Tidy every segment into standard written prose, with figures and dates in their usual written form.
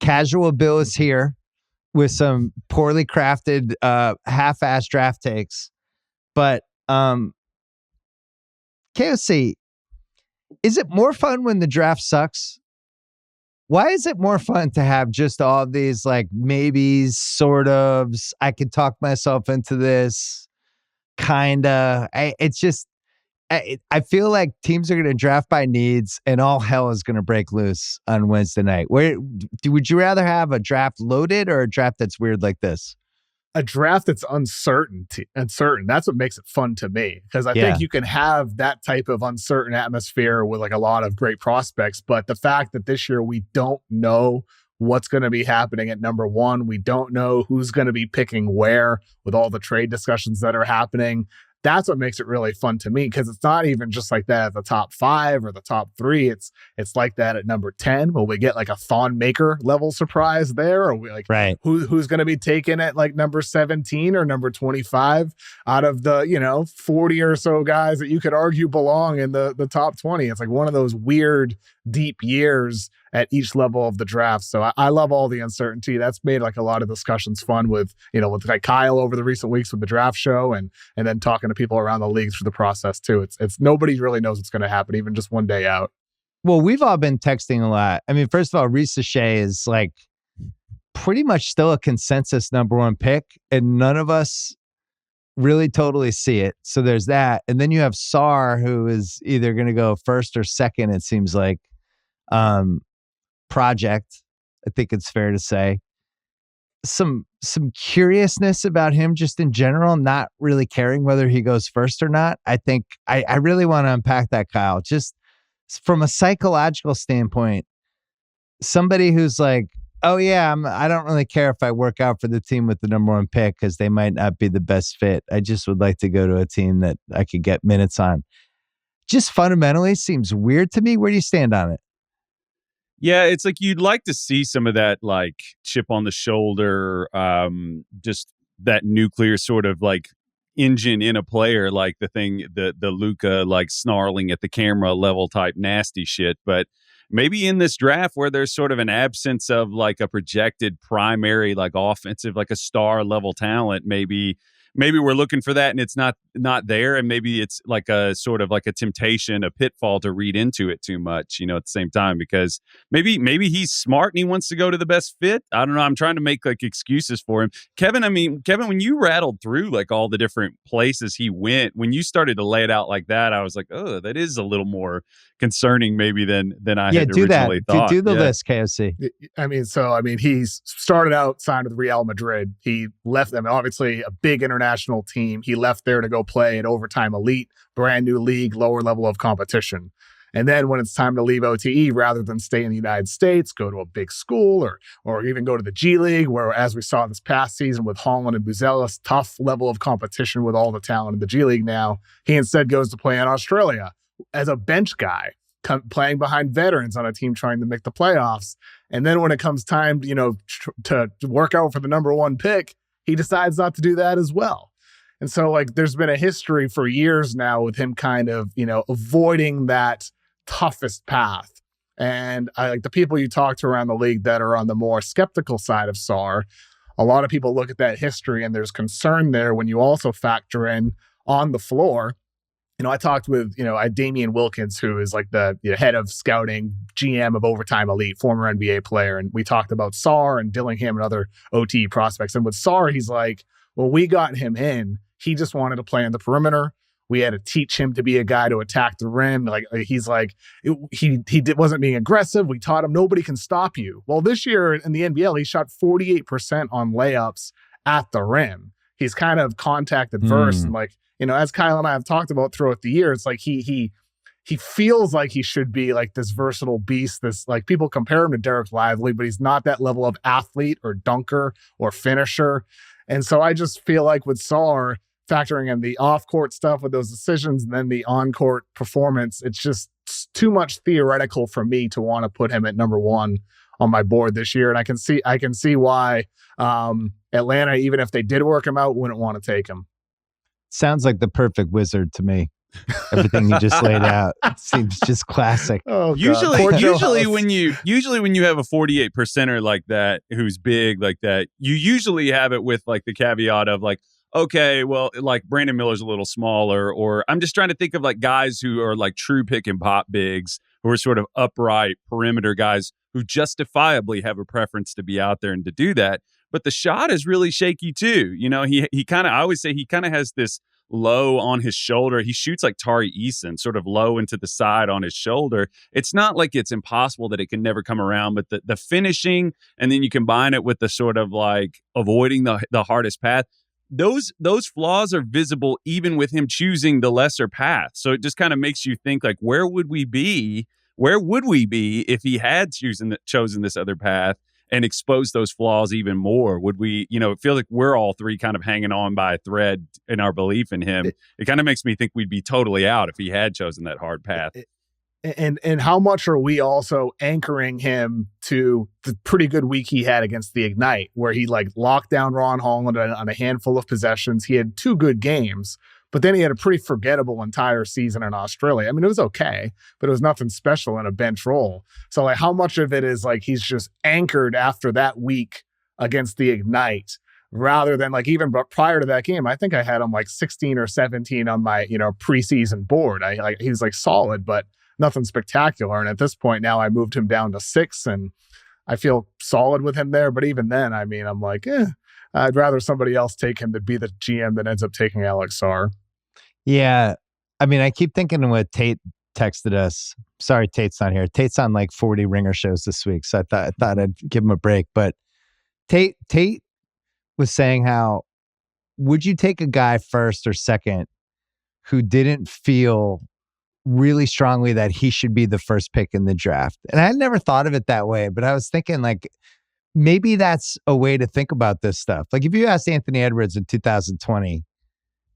casual Bill is here with some poorly crafted, half-assed draft takes. But KOC, is it more fun when the draft sucks? Why is it more fun to have just all these like maybes, sort ofs, I could talk myself into this, kinda? I feel like teams are going to draft by needs and all hell is going to break loose on Wednesday night. Would you rather have a draft loaded or a draft that's weird like this? A draft that's uncertain. That's what makes it fun to me, because I think you can have that type of uncertain atmosphere with like a lot of great prospects. But the fact that this year we don't know what's going to be happening at number one, we don't know who's going to be picking where with all the trade discussions that are happening. That's what makes it really fun to me, because it's not even just like that at the top 5 or the top 3. It's like that at number 10. Will we get like a Thon Maker level surprise there? Or we like who's going to be taken at like number 17 or number 25 out of the 40 or so guys that you could argue belong in the top 20? It's like one of those weird deep years at each level of the draft. So I love all the uncertainty. That's made like a lot of discussions fun with like Kyle over the recent weeks with the draft show and then talking to people around the leagues through the process too. It's nobody really knows what's going to happen, even just one day out. Well, we've all been texting a lot. I mean, first of all, Risacher is like pretty much still a consensus number 1 pick, and none of us really totally see it. So there's that. And then you have Sarr, who is either going to go first or second, it seems like. Project, I think it's fair to say. Some curiousness about him just in general, not really caring whether he goes first or not. I think I really want to unpack that, Kyle. Just from a psychological standpoint, somebody who's like, oh yeah, I don't really care if I work out for the team with the number 1 pick because they might not be the best fit. I just would like to go to a team that I could get minutes on. Just fundamentally seems weird to me. Where do you stand on it? Yeah, it's like you'd like to see some of that like chip on the shoulder, just that nuclear sort of like engine in a player, like the Luka like snarling at the camera level type nasty shit. But maybe in this draft where there's sort of an absence of like a projected primary like offensive, like a star level talent, maybe we're looking for that and it's not there, and maybe it's like a sort of like a temptation, a pitfall to read into it too much, at the same time, because maybe he's smart and he wants to go to the best fit. I don't know. I'm trying to make like excuses for him. Kevin, when you rattled through like all the different places he went, when you started to lay it out like that, I was like, oh, that is a little more concerning maybe than I had originally thought. Do the list, KOC. He's started out signed with Real Madrid. He left them, obviously a big international team. He left there to go play at Overtime Elite, brand new league, lower level of competition. And then when it's time to leave OTE, rather than stay in the United States, go to a big school or even go to the G League, where, as we saw this past season with Holland and Buzelis, tough level of competition with all the talent in the G League now, he instead goes to play in Australia as a bench guy, playing behind veterans on a team trying to make the playoffs. And then when it comes time, to work out for the number 1 pick, he decides not to do that as well. And so like there's been a history for years now with him kind of, avoiding that toughest path. And I like the people you talk to around the league that are on the more skeptical side of Sarr. A lot of people look at that history and there's concern there when you also factor in on the floor. I talked with, Damian Wilkins, who is like the head of scouting, GM of Overtime Elite, former NBA player. And we talked about Sarr and Dillingham and other OT prospects. And with Sarr, he's like, well, we got him in. He just wanted to play on the perimeter. We had to teach him to be a guy to attack the rim. Like he's like, he wasn't being aggressive. We taught him nobody can stop you. Well, this year in the NBL, he shot 48% on layups at the rim. He's kind of contact adverse and like, as Kyle and I have talked about throughout the year, it's like he feels like he should be like this versatile beast. This like people compare him to Derek Lively, but he's not that level of athlete or dunker or finisher. And so I just feel like with Sarr, factoring in the off-court stuff with those decisions and then the on-court performance, it's just too much theoretical for me to want to put him at number 1 on my board this year. And I can see why Atlanta, even if they did work him out, wouldn't want to take him. Sounds like the perfect wizard to me. Everything you just laid out seems just classic. Oh, God. Usually when you have a 48%er like that who's big like that, you usually have it with like the caveat of like, okay, well, like Brandon Miller's a little smaller, or I'm just trying to think of like guys who are like true pick and pop bigs who are sort of upright perimeter guys who justifiably have a preference to be out there and to do that. But the shot is really shaky too. You know, he kind of, I always say he kind of has this low on his shoulder. He shoots like Tari Eason, sort of low into the side on his shoulder. It's not like it's impossible that it can never come around, but the finishing, and then you combine it with the sort of like avoiding the hardest path. Those flaws are visible even with him choosing the lesser path. So it just kind of makes you think like, where would we be if he had chosen this other path and exposed those flaws even more? Would we, feel like we're all three kind of hanging on by a thread in our belief in him. It kind of makes me think we'd be totally out if he had chosen that hard path. And how much are we also anchoring him to the pretty good week he had against the Ignite, where he like locked down Ron Holland on a handful of possessions. He had 2 good games, but then he had a pretty forgettable entire season in Australia. I mean, it was okay, but it was nothing special in a bench role. So like, how much of it is like he's just anchored after that week against the Ignite, rather than like even prior to that game, I think I had him like 16 or 17 on my, preseason board. He's like solid, but nothing spectacular. And at this point now I moved him down to 6 and I feel solid with him there. But even then, I mean, I'm like, I'd rather somebody else take him to be the GM than ends up taking Alex Sarr. Yeah. I mean, I keep thinking what Tate texted us. Sorry, Tate's not here. Tate's on like 40 Ringer shows this week. So I thought I'd give him a break. But Tate was saying how, would you take a guy first or second who didn't feel really strongly that he should be the first pick in the draft? And I had never thought of it that way, but I was thinking like, maybe that's a way to think about this stuff. Like if you asked Anthony Edwards in 2020,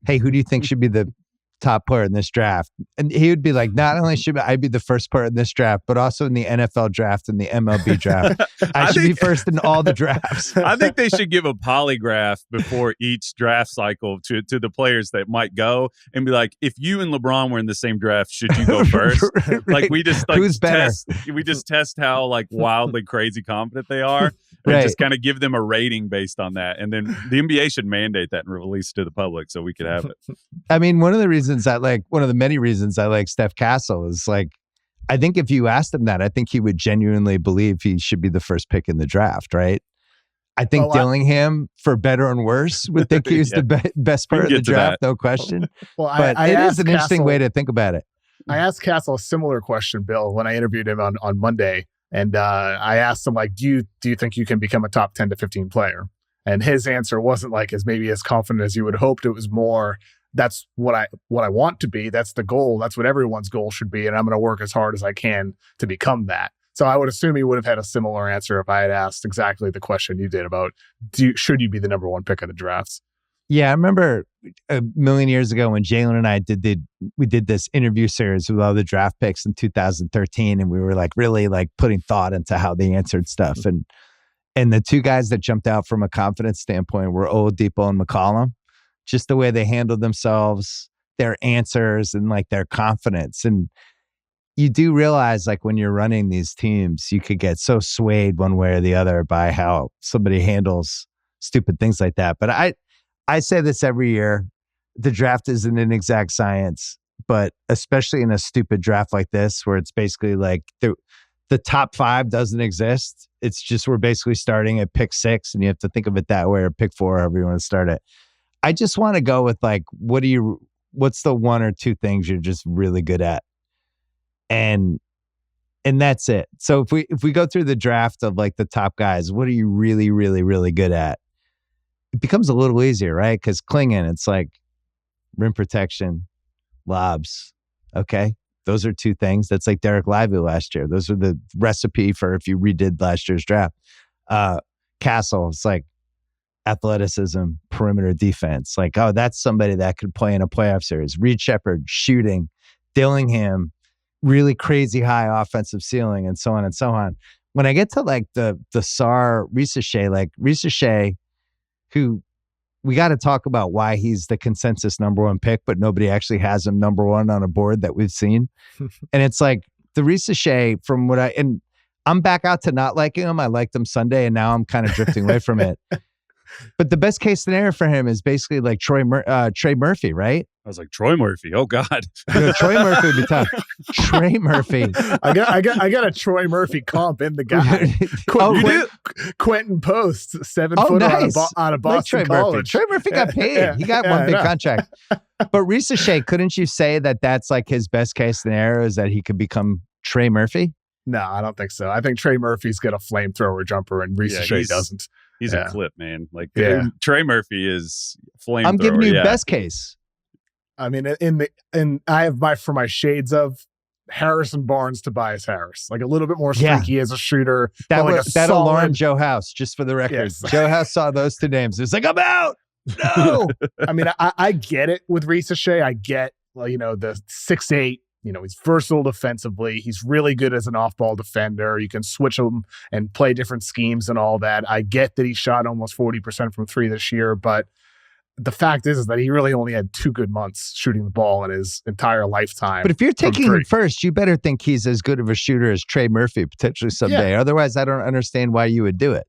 hey, who do you think should be the top player in this draft? And he would be like, not only should I be the first player in this draft, but also in the NFL draft and the MLB draft. I should be first in all the drafts. I think they should give a polygraph before each draft cycle to the players that might go and be like, if you and LeBron were in the same draft, should you go first? Right. Like we just like who's better? We just test how like wildly crazy confident they are. And Right. just kind of give them a rating based on that. And then the NBA should mandate that and release it to the public so we could have it. I mean, one of the many reasons I like Steph Castle is like, I think if you asked him that, I think he would genuinely believe he should be the first pick in the draft, right? I think Dillingham, for better and worse, would think he was the best player in the draft, no question. Well, but it is an interesting way to think about it. I asked Castle a similar question, Bill, when I interviewed him on Monday. And I asked him, like, do you think you can become a top 10 to 15 player? And his answer wasn't like as confident as you would have hoped. It was more, that's what I want to be. That's the goal. That's what everyone's goal should be. And I'm going to work as hard as I can to become that. So I would assume he would have had a similar answer if I had asked exactly the question you did about, should you be the number 1 pick of the drafts? Yeah, I remember a million years ago when Jalen and I did this interview series with all the draft picks in 2013, and we were like really like putting thought into how they answered stuff. And the 2 guys that jumped out from a confidence standpoint were Oladipo and McCollum. Just the way they handled themselves, their answers, and like their confidence. And you do realize like when you're running these teams, you could get so swayed one way or the other by how somebody handles stupid things like that. But I say this every year, the draft isn't an exact science, but especially in a stupid draft like this, where it's basically like the top 5 doesn't exist. It's just, we're basically starting at pick 6 and you have to think of it that way, or pick 4, however you want to start it. I just want to go with like, what's the 1 or 2 things you're just really good at? And that's it. So if we go through the draft of like the top guys, what are you really, really, really good at? It becomes a little easier, right? Because Clingan, it's like rim protection, lobs. Okay. Those are 2 things. That's like Derek Lively last year. Those are the recipe for if you redid last year's draft. Castle, it's like athleticism, perimeter defense. Like, oh, that's somebody that could play in a playoff series. Sheppard, shooting. Dillingham, really crazy high offensive ceiling, and so on and so on. When I get to like the Sarr, Risacher, who we got to talk about why he's the consensus number one pick, but nobody actually has him number one on a board that we've seen. And it's like the Risacher from what and I'm back out to not liking him. I liked him Sunday and now I'm kind of drifting away from it. But the best case scenario for him is basically like Trey Murphy, right? I was like, Troy Murphy. Oh God. Troy Murphy would be tough. Trey Murphy. I got a Troy Murphy comp in the guy. Quentin Post, 7 footer nice. out of Boston like College. Trey Murphy got paid. He got one big contract. But Risacher, couldn't you say that that's like his best case scenario is that he could become Trey Murphy? No, I don't think so. I think Trey Murphy's got a flamethrower jumper and Risacher doesn't. He's a clip, man. Like Trey Murphy is flamethrower. I'm giving you best case. I mean, I have for my shades of Harrison Barnes, Tobias Harris, like a little bit more streaky as a shooter. That alarmed Joe House, just for the record. Yes. Joe House saw those two names. It's like, I'm out. No. I mean, I get it with Risacher. I get, the 6'8". He's versatile defensively. He's really good as an off-ball defender. You can switch him and play different schemes and all that. I get that he shot almost 40% from three this year, but the fact is that he really only had 2 good months shooting the ball in his entire lifetime. But if you're taking him first, you better think he's as good of a shooter as Trey Murphy potentially someday. Yeah. Otherwise, I don't understand why you would do it.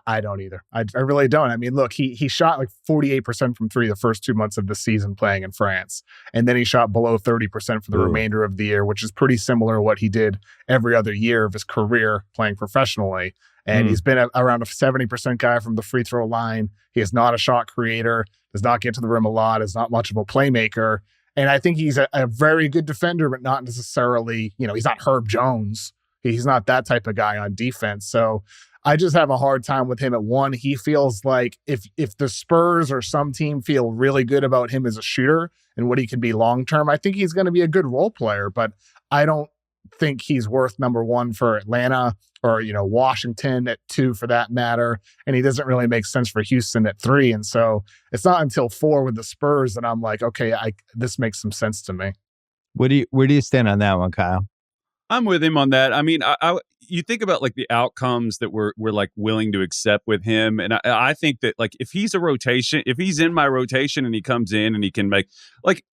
I don't either. I really don't. I mean, look, he shot like 48% from three the first 2 months of the season playing in France. And then he shot below 30% for the remainder of the year, which is pretty similar to what he did every other year of his career playing professionally. And he's been around a 70% guy from the free throw line. He is not a shot creator, does not get to the rim a lot, is not much of a playmaker. And I think he's a very good defender, but not necessarily, he's not Herb Jones. He's not that type of guy on defense. So I just have a hard time with him at one. He feels like if the Spurs or some team feel really good about him as a shooter and what he can be long-term, I think he's going to be a good role player, but I don't think he's worth number one for Atlanta or, Washington at 2 for that matter. And he doesn't really make sense for Houston at 3. And so it's not until 4 with the Spurs that I'm like, okay, this makes some sense to me. Where do you stand on that one, Kyle? I'm with him on that. I mean, you think about like the outcomes that we're like willing to accept with him, and I think that like if he's in my rotation and he comes in and he can make like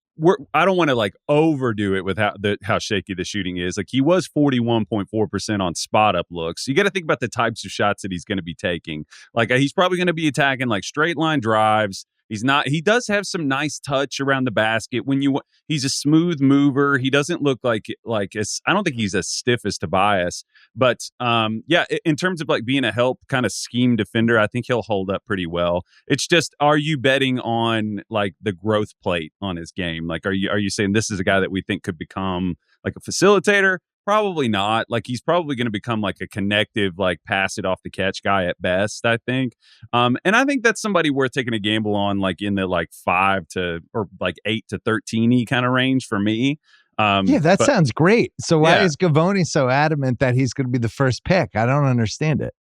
I don't want to like overdo it with how shaky the shooting is. Like he was 41.4% on spot up looks. You got to think about the types of shots that he's going to be taking. Like he's probably going to be attacking like straight line drives. He does have some nice touch around the basket. He's a smooth mover. He doesn't look I don't think he's as stiff as Tobias, but in terms of like being a help kind of scheme defender, I think he'll hold up pretty well. It's just, are you betting on like the growth plate on his game? Like, are you saying this is a guy that we think could become like a facilitator? Probably not. Like he's probably going to become like a connective, like pass it off the catch guy at best, I think. And I think that's somebody worth taking a gamble on, like in the like 8 to 13 kind of range for me. That sounds great. So why is Gavoni so adamant that he's going to be the first pick? I don't understand it.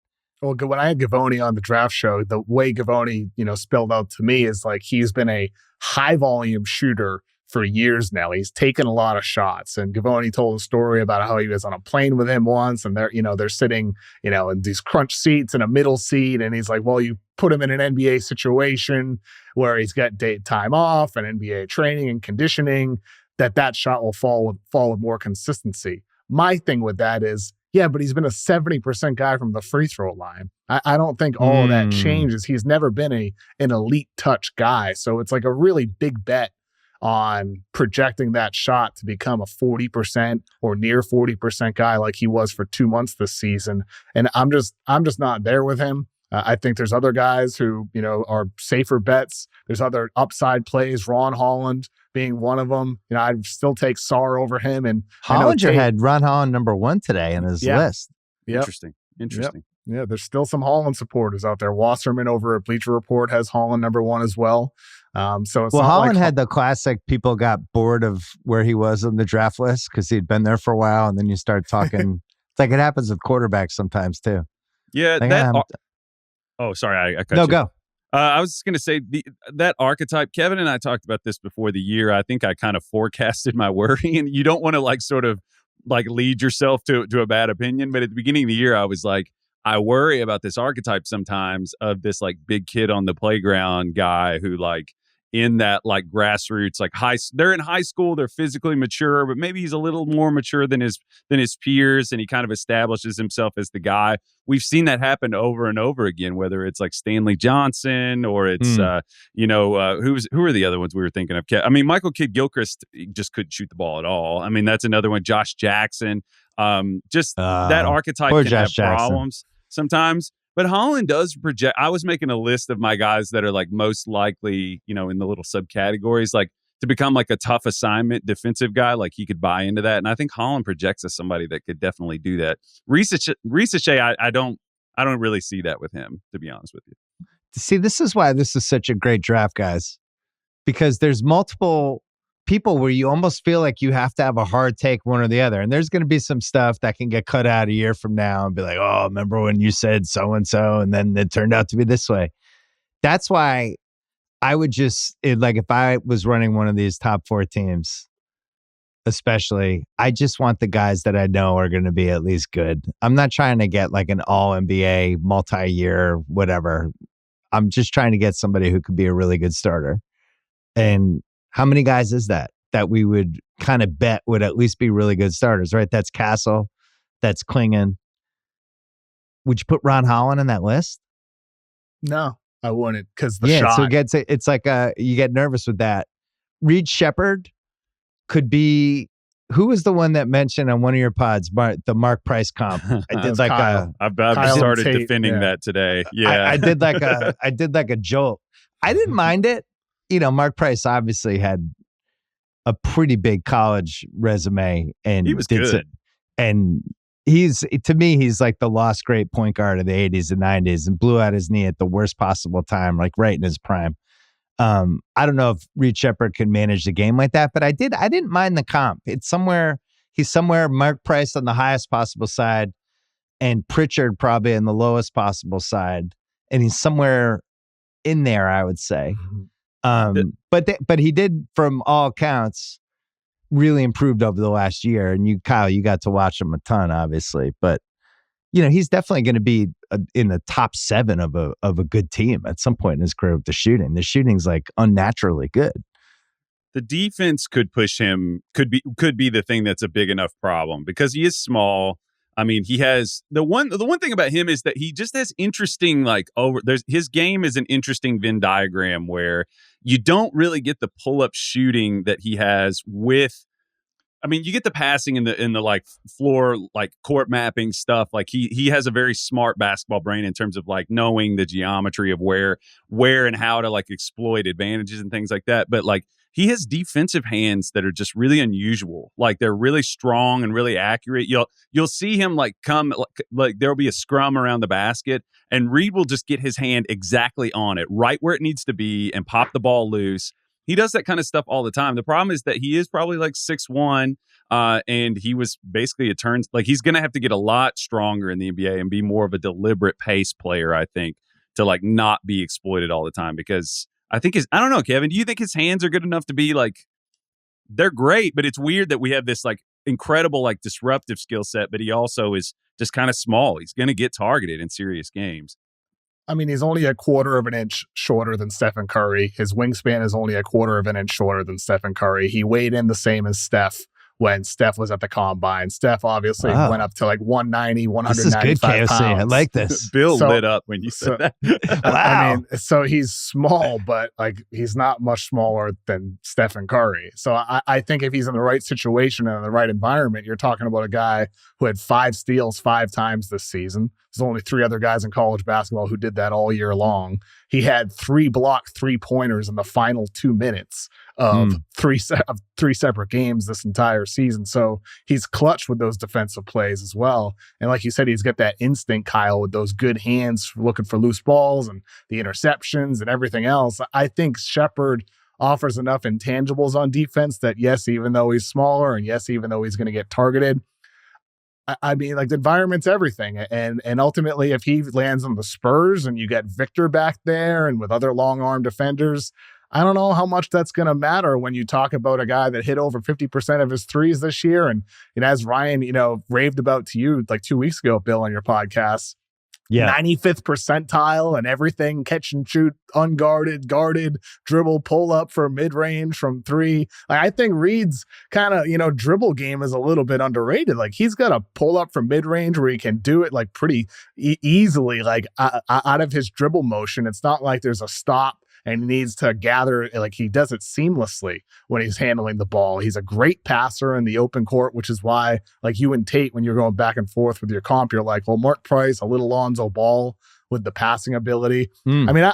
Well, when I had Gavoni on the draft show, the way Gavoni, spelled out to me is like he's been a high volume shooter for years now. He's taken a lot of shots, and Gavoni told a story about how he was on a plane with him once, and they're sitting, in these crunch seats in a middle seat, and he's like, well, you put him in an NBA situation where he's got time off and NBA training and conditioning, that shot will fall with more consistency. My thing with that is, but he's been a 70% guy from the free throw line. I don't think all that changes. He's never been an elite touch guy, so it's like a really big bet on projecting that shot to become a 40% or near 40% guy like he was for 2 months this season. And I'm just not there with him. I think there's other guys who, are safer bets. There's other upside plays, Ron Holland being one of them. I'd still take Sarr over him. And Hollinger had Ron Holland number 1 today in his list. Yep. Interesting. Yep. Yeah, there's still some Holland supporters out there. Wasserman over at Bleacher Report has Holland number 1 as well. So it's Holland had the classic. People got bored of where he was on the draft list because he'd been there for a while, and then you start talking. It's like it happens with quarterbacks sometimes too. Yeah. Sorry, I cut you. No, go. I was just going to say that archetype. Kevin and I talked about this before the year. I think I kind of forecasted my worry, and you don't want to like sort of like lead yourself to a bad opinion. But at the beginning of the year, I was like, I worry about this archetype sometimes of this like big kid on the playground guy who like in that like grassroots, like they're in high school, they're physically mature, but maybe he's a little more mature than his peers, and he kind of establishes himself as the guy. We've seen that happen over and over again, whether it's like Stanley Johnson or it's who are the other ones we were thinking of? I mean, Michael Kidd-Gilchrist just couldn't shoot the ball at all. I mean, that's another one. Josh Jackson, that archetype can have problems sometimes. But Holland does project. I was making a list of my guys that are like most likely, in the little subcategories, like to become like a tough assignment defensive guy. Like he could buy into that, and I think Holland projects as somebody that could definitely do that. Risacher, I don't really see that with him, to be honest with you. See, this is why this is such a great draft, guys, because there's multiple people where you almost feel like you have to have a hard take one or the other. And there's going to be some stuff that can get cut out a year from now and be like, oh, remember when you said so-and-so and then it turned out to be this way. That's why I would if I was running one of these top 4 teams, especially, I just want the guys that I know are going to be at least good. I'm not trying to get like an all NBA multi-year, whatever. I'm just trying to get somebody who could be a really good starter. And how many guys is that we would kind of bet would at least be really good starters, right? That's Castle. That's Clingan. Would you put Ron Holland in that list? No, I wouldn't, because the shot. So it's like you get nervous with that. Reed Sheppard could be. Who was the one that mentioned on one of your pods, the Mark Price comp? I did like I've started defending that today. Yeah, I did like a jolt. I didn't mind it. Mark Price obviously had a pretty big college resume, and he was good. And to me, he's like the lost great point guard of the 80s and 90s, and blew out his knee at the worst possible time, like right in his prime. I don't know if Reed Sheppard can manage the game like that, but I didn't mind the comp. He's somewhere Mark Price on the highest possible side and Pritchard probably in the lowest possible side. And he's somewhere in there, I would say. But he did, from all accounts, really improved over the last year. And Kyle, you got to watch him a ton, obviously. But he's definitely going to be in the top 7 of a good team at some point in his career with the shooting. The shooting's like unnaturally good. The defense could push him. Could be the thing that's a big enough problem because he is small. I mean, he has the one thing about him is that he just has interesting his game is an interesting Venn diagram where you don't really get the pull-up shooting that he has with. I mean, you get the passing in the like floor, like court mapping stuff. Like he has a very smart basketball brain in terms of like knowing the geometry of where and how to like exploit advantages and things like that. But like he has defensive hands that are just really unusual. Like they're really strong and really accurate. You'll see him like come like there'll be a scrum around the basket and Reed will just get his hand exactly on it, right where it needs to be, and pop the ball loose. He does that kind of stuff all the time. The problem is that he is probably like 6'1", and he was basically he's going to have to get a lot stronger in the NBA and be more of a deliberate pace player, I think, to like not be exploited all the time. Because I think I don't know, Kevin, do you think his hands are good enough to be like, they're great, but it's weird that we have this like incredible like disruptive skill set, but he also is just kind of small. He's going to get targeted in serious games. I mean, he's only a quarter of an inch shorter than Stephen Curry. His wingspan is only a quarter of an inch shorter than Stephen Curry. He weighed in the same as Steph when Steph was at the combine. Steph obviously went up to like 190, 195 this is good, KOC. pounds. I like this. Bill lit up when you said that. Wow. I mean, so he's small, but like he's not much smaller than Stephen Curry. So I think if he's in the right situation and in the right environment, you're talking about a guy who had 5 steals 5 times this season. There's only 3 other guys in college basketball who did that all year long. He had 3 blocked 3-pointers in the final 2 minutes of three separate games this entire season. So he's clutch with those defensive plays as well. And like you said, he's got that instinct, Kyle, with those good hands looking for loose balls and the interceptions and everything else. I think Sheppard offers enough intangibles on defense that yes, even though he's smaller and yes, even though he's going to get targeted, I mean, like the environment's everything. And ultimately, if he lands on the Spurs and you get Victor back there and with other long-arm defenders, I don't know how much that's going to matter when you talk about a guy that hit over 50% of his threes this year. And as Ryan, raved about to you like 2 weeks ago, Bill, on your podcast, Yeah. 95th percentile and everything, catch and shoot, unguarded, guarded, dribble, pull up for mid-range from three. Like, I think Reed's kind of, dribble game is a little bit underrated. Like, he's got a pull up from mid-range where he can do it like pretty easily, like out of his dribble motion. It's not like there's a stop and he needs to gather, like he does it seamlessly when he's handling the ball. He's a great passer in the open court, which is why, like you and Tate, when you're going back and forth with your comp, you're like, well, Mark Price, a little Lonzo Ball with the passing ability. I mean,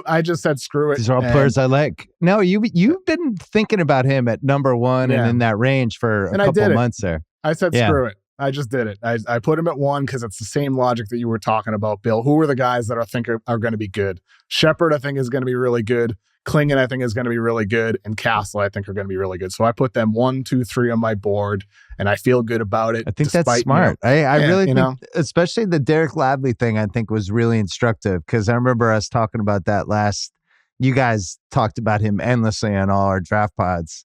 I just said, screw it. These are all players I like. No, you've been thinking about him at number one and in that range for a couple months there. I said, screw it. I just did it. I put him at one because it's the same logic that you were talking about, Bill. Who are the guys that I think are going to be good? Sheppard, I think, is going to be really good. Clingan, I think, is going to be really good. And Castle, I think, are going to be really good. So I put them 1, 2, 3 on my board, and I feel good about it. I think that's smart. I really think, especially the Derek Lively thing, I think was really instructive because I remember us talking about that last. You guys talked about him endlessly on all our draft pods.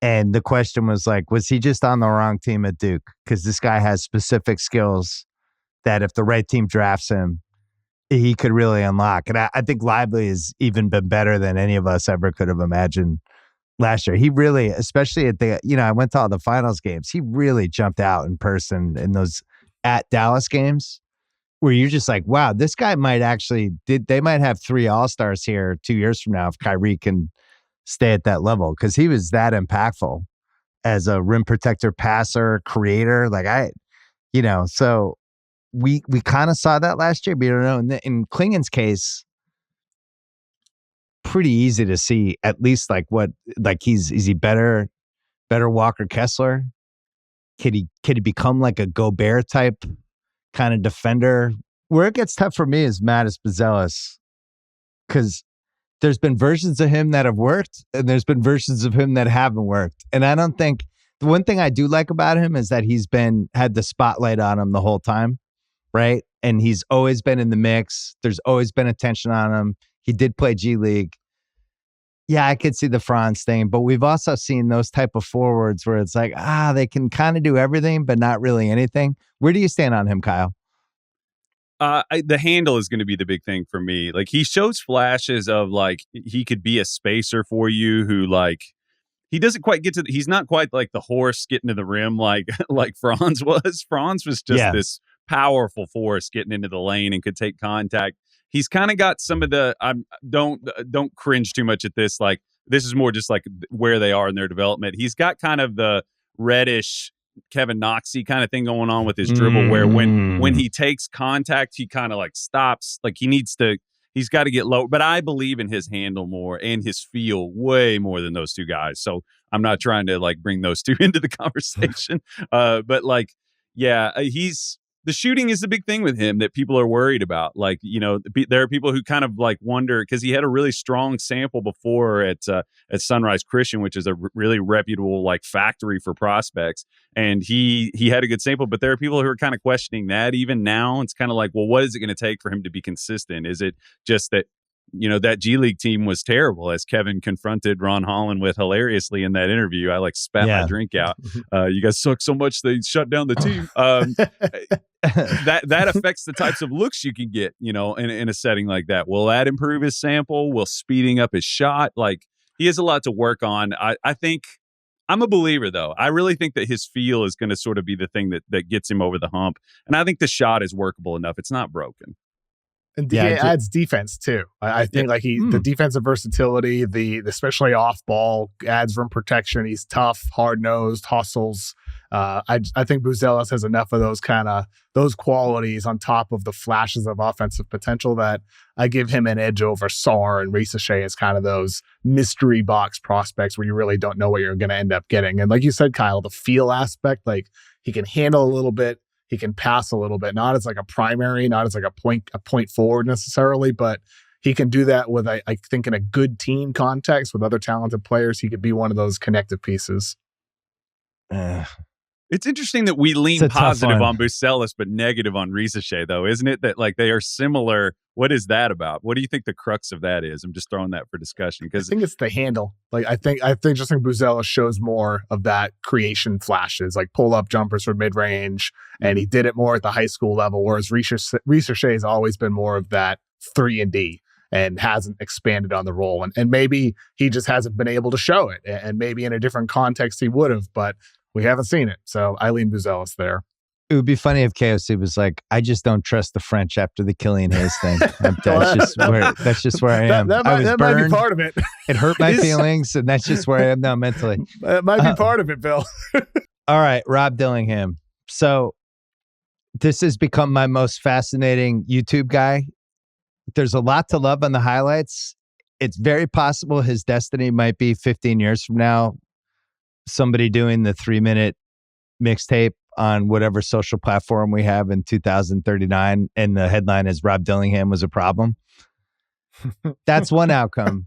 And the question was like, was he just on the wrong team at Duke? Because this guy has specific skills that if the right team drafts him, he could really unlock. And I think Lively has even been better than any of us ever could have imagined last year. He really, especially at the, I went to all the finals games. He really jumped out in person in those at Dallas games where you're just like, wow, this guy might actually, they might have 3 All-Stars here 2 years from now if Kyrie can stay at that level, because he was that impactful as a rim protector, passer, creator. Like so we kind of saw that last year, but in Clingan's case, pretty easy to see at least is he better Walker Kessler? Could he become like a Gobert type kind of defender? Where it gets tough for me is Mann and Buzelis, because there's been versions of him that have worked and there's been versions of him that haven't worked. And I don't think the one thing I do like about him is that he's had the spotlight on him the whole time, right? And he's always been in the mix. There's always been attention on him. He did play G League. Yeah, I could see the Franz thing, but we've also seen those type of forwards where it's like, they can kind of do everything, but not really anything. Where do you stand on him, Kyle? The handle is going to be the big thing for me. Like, he shows flashes of like he could be a spacer for you who like he doesn't quite get to. He's not quite like the horse getting to the rim like Franz was. Franz was just this powerful force getting into the lane and could take contact. He's kind of got some of the. Don't cringe too much at this. Like, this is more just like where they are in their development. He's got kind of the reddish Kevin Knoxy kind of thing going on with his dribble, where when he takes contact, he kind of like stops. Like, he's got to get low. But I believe in his handle more and his feel way more than those two guys. So I'm not trying to like bring those two into the conversation. But like, the shooting is the big thing with him that people are worried about. Like, there are people who kind of like wonder, because he had a really strong sample before at Sunrise Christian, which is a really reputable like factory for prospects. And he had a good sample, but there are people who are kind of questioning that even now. It's kind of like, well, what is it going to take for him to be consistent? Is it just that, that G League team was terrible, as Kevin confronted Ron Holland with hilariously in that interview? I like spat my drink out. You guys suck so much they shut down the team. That affects the types of looks you can get, in a setting like that. Will that improve his sample? Will speeding up his shot? Like, he has a lot to work on. I think I'm a believer, though. I really think that his feel is going to sort of be the thing that gets him over the hump. And I think the shot is workable enough. It's not broken. And he adds defense too. I think the defensive versatility, the especially off ball, adds rim protection. He's tough, hard nosed, hustles. I think Buzelis has enough of those qualities on top of the flashes of offensive potential that I give him an edge over Sarr and Risacher as kind of those mystery box prospects where you really don't know what you're going to end up getting. And like you said, Kyle, the feel aspect, like he can handle a little bit. He can pass a little bit, not as like a primary, not as like a point forward necessarily, but he can do that with, I think, in a good team context with other talented players. He could be one of those connective pieces. It's interesting that we lean positive on Buzelis but negative on Risacher, though, isn't it? That like they are similar. What is that about? What do you think the crux of that is? I'm just throwing that for discussion because I think it's the handle. Like I think Buzelis shows more of that creation flashes, like pull up jumpers from mid range, and he did it more at the high school level. Whereas Risacher has always been more of that 3-and-D and hasn't expanded on the role. And maybe he just hasn't been able to show it. And maybe in a different context he would have, but we haven't seen it. So I lean Buzelis there. It would be funny if KOC was like, I just don't trust the French after the Killian Hayes thing. That's just where I am. That might be part of it. It hurt my feelings, and that's just where I am now mentally. That might be part of it, Bill. All right, Rob Dillingham. So this has become my most fascinating YouTube guy. There's a lot to love on the highlights. It's very possible his destiny might be 15 years from now, somebody doing the 3-minute mixtape on whatever social platform we have in 2039, and the headline is Rob Dillingham was a problem. That's one outcome.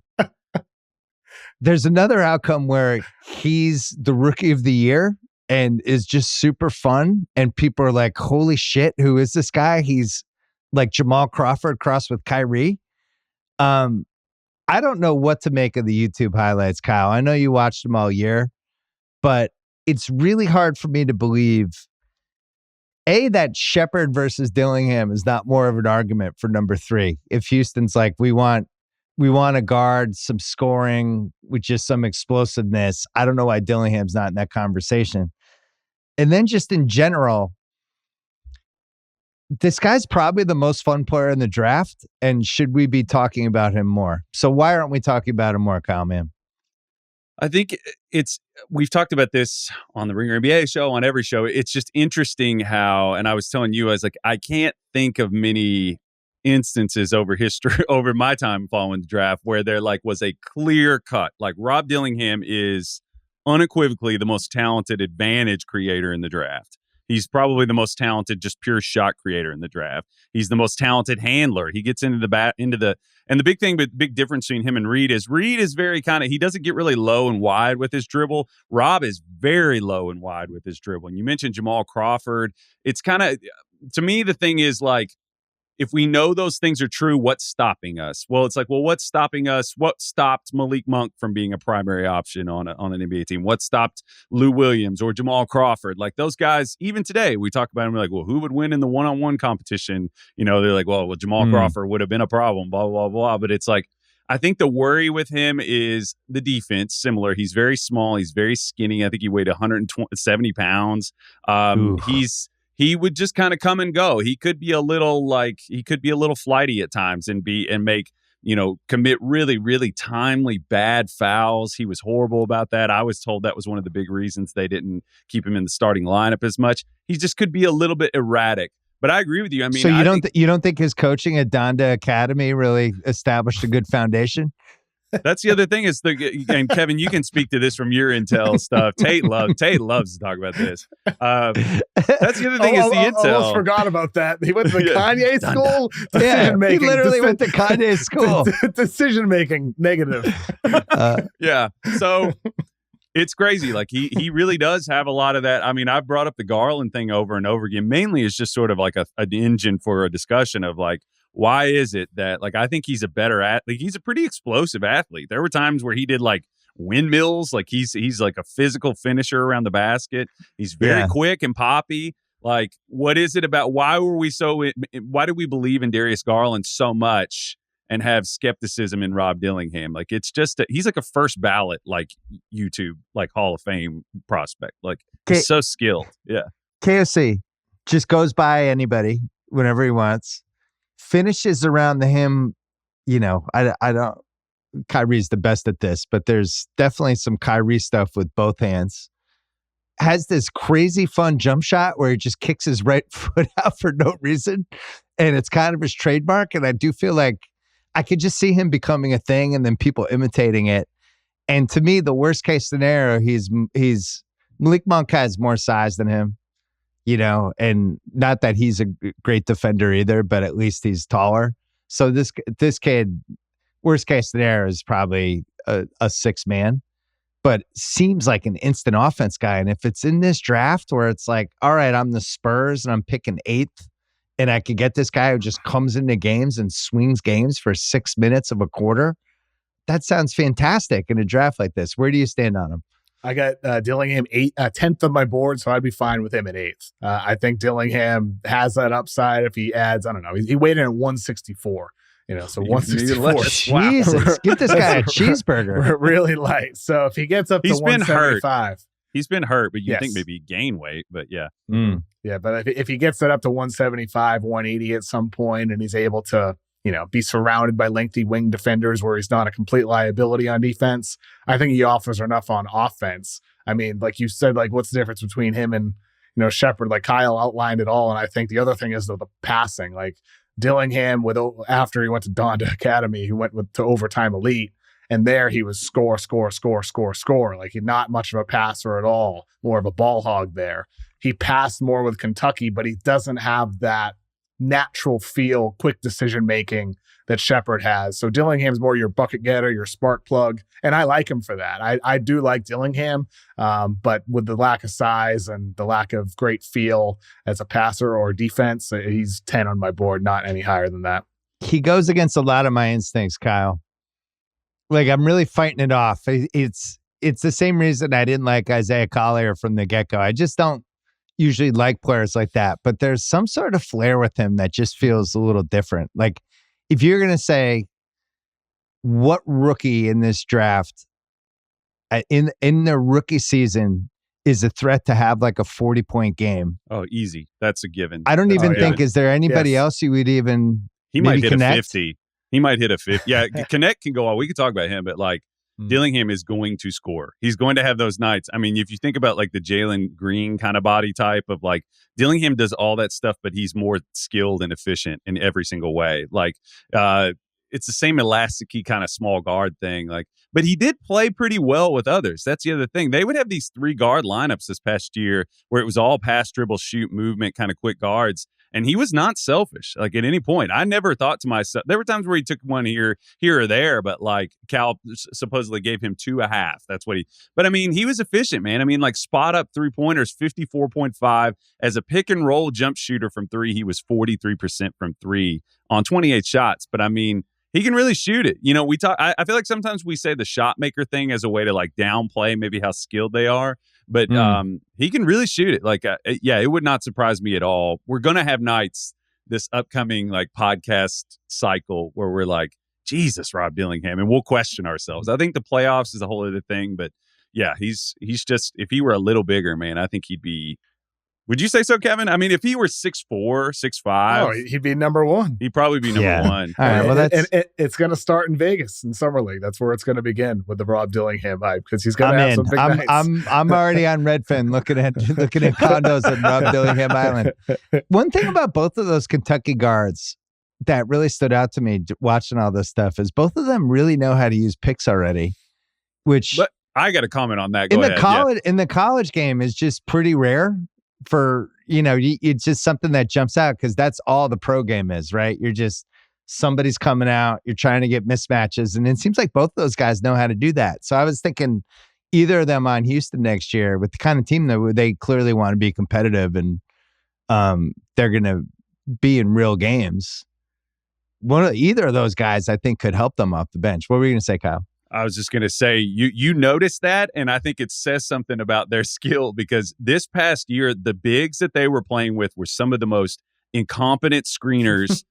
There's another outcome where he's the rookie of the year and is just super fun, and people are like, holy shit, who is this guy? He's like Jamal Crawford crossed with Kyrie. I don't know what to make of the YouTube highlights, Kyle. I know you watched them all year, but it's really hard for me to believe, A, that Sheppard versus Dillingham is not more of an argument for number 3. If Houston's like, we want a guard, some scoring with just some explosiveness, I don't know why Dillingham's not in that conversation. And then just in general, this guy's probably the most fun player in the draft, and should we be talking about him more? So why aren't we talking about him more, Kyle, man? I think we've talked about this on the Ringer NBA show, on every show. It's just interesting how, and I was telling you, I was like, I can't think of many instances over history, over my time following the draft, where there like was a clear cut. Like Rob Dillingham is unequivocally the most talented advantage creator in the draft. He's probably the most talented, just pure shot creator in the draft. He's the most talented handler. He gets into the and the big difference between him and Reed is very kind of, he doesn't get really low and wide with his dribble. Rob is very low and wide with his dribble. And you mentioned Jamal Crawford. It's kind of, to me, the thing is like, if we know those things are true, what's stopping us? Well, it's like, well, what's stopping us? What stopped Malik Monk from being a primary option on an NBA team? What stopped Lou Williams or Jamal Crawford? Like those guys, even today, we talk about them, we're like, well, who would win in the one-on-one competition? You know, they're like, well, Jamal Crawford would have been a problem, blah, blah, blah. But it's like, I think the worry with him is the defense. Similar. He's very small. He's very skinny. I think he weighed 170 pounds. He would just kind of come and go. He could be a little flighty at times and make, commit really, really timely bad fouls. He was horrible about that. I was told that was one of the big reasons they didn't keep him in the starting lineup as much. He just could be a little bit erratic. But I agree with you. I mean, so you don't think his coaching at Donda Academy really established a good foundation? That's the other thing is and Kevin, you can speak to this from your intel stuff. Tate loves to talk about this. That's the other thing is the intel. I almost forgot about that. He went to the Kanye school. Yeah, he literally went to Kanye school. Decision making negative. Yeah, so it's crazy. Like he really does have a lot of that. I mean, I've brought up the Garland thing over and over again. Mainly, it's just sort of like an engine for a discussion of like, why is it that, like, I think he's a better athlete. He's a pretty explosive athlete. There were times where he did like windmills. Like he's like a physical finisher around the basket. He's very quick and poppy. Like, what is it about? Why do we believe in Darius Garland so much and have skepticism in Rob Dillingham? Like, it's just he's like a first ballot, like YouTube, like Hall of Fame prospect. Like he's so skilled. Yeah. KOC just goes by anybody whenever he wants. Finishes around the him, I don't. Kyrie's the best at this, but there's definitely some Kyrie stuff with both hands. Has this crazy fun jump shot where he just kicks his right foot out for no reason, and it's kind of his trademark. And I do feel like I could just see him becoming a thing, and then people imitating it. And to me, the worst case scenario, he's Malik Monk has more size than him. And not that he's a great defender either, but at least he's taller. So this kid, worst case scenario, is probably a 6-man. but seems like an instant offense guy. And if it's in this draft where it's like, all right, I'm the Spurs and I'm picking 8th, and I could get this guy who just comes into games and swings games for 6 minutes of a quarter, that sounds fantastic in a draft like this. Where do you stand on him? I got Dillingham 10th on my board, so I'd be fine with him at 8th. I think Dillingham has that upside if he adds, I don't know, he weighed in at 164. So 164. Jesus, give this guy a cheeseburger. Really light. So if he gets up to 175. He's been hurt, but you think maybe gain weight, but yeah. Yeah, but if he gets that up to 175, 180 at some point, and he's able to, be surrounded by lengthy wing defenders where he's not a complete liability on defense, I think he offers enough on offense. I mean, like you said, like what's the difference between him and, Sheppard? Like Kyle outlined it all. And I think the other thing is the passing. Like Dillingham, after he went to Donda Academy, he went to overtime elite. And there he was score. Like he's not much of a passer at all, more of a ball hog there. He passed more with Kentucky, but he doesn't have that natural feel, quick decision making that Sheppard has. So Dillingham's more your bucket getter, your spark plug, and I like him for that. I do like Dillingham, but with the lack of size and the lack of great feel as a passer or defense, he's 10 on my board, not any higher than that. He goes against a lot of my instincts, Kyle. Like I'm really fighting it off. It's the same reason I didn't like Isaiah Collier from the get-go. I just don't usually like players like that, but there's some sort of flair with him that just feels a little different. Like if you're going to say what rookie in this draft in the rookie season is a threat to have like a 40-point game. Oh, easy. That's a given. I don't even think, is there anybody else you would even He might hit connect? a 50. He might hit a 50. Yeah, Connect can go on. We could talk about him, but like Dillingham is going to score. He's going to have those nights. I mean, if you think about like the Jalen Green kind of body type of like Dillingham does all that stuff, but he's more skilled and efficient in every single way. Like it's the same elasticy kind of small guard thing. Like, but he did play pretty well with others. That's the other thing. They would have these 3 guard lineups this past year where it was all pass, dribble, shoot, movement, kind of quick guards. And he was not selfish, like at any point. I never thought to myself, there were times where he took one here or there, but like Cal supposedly gave him 2.5. That's what but I mean, he was efficient, man. I mean, like spot up 3-pointers, 54.5. As a pick and roll jump shooter from 3, he was 43% from 3 on 28 shots. But I mean, he can really shoot it. We talk. I feel like sometimes we say the shot maker thing as a way to like downplay maybe how skilled they are. But he can really shoot it. Like, it would not surprise me at all. We're going to have nights this upcoming like podcast cycle where we're like, Jesus, Rob Dillingham, and we'll question ourselves. I think the playoffs is a whole other thing. But yeah, he's just, if he were a little bigger, man, I think he'd be. Would you say so, Kevin? I mean, if he were 6'4", 6'5", he'd be number 1. He'd probably be number 1. All right, well, it's going to start in Vegas in Summer League. That's where it's going to begin with the Rob Dillingham hype because he's going to have some big nights. I'm already on Redfin looking at condos at Rob Dillingham Island. One thing about both of those Kentucky guards that really stood out to me watching all this stuff is both of them really know how to use picks already, which but I got to comment on that. In the college game is just pretty rare. For it's just something that jumps out because that's all the pro game is, right? You're just somebody's coming out, you're trying to get mismatches, and it seems like both those guys know how to do that. So I was thinking either of them on Houston next year with the kind of team that they clearly want to be competitive and they're going to be in real games. Either of those guys I think could help them off the bench. What were you going to say, Kyle? I was just going to say, you noticed that, and I think it says something about their skill because this past year, the bigs that they were playing with were some of the most incompetent screeners,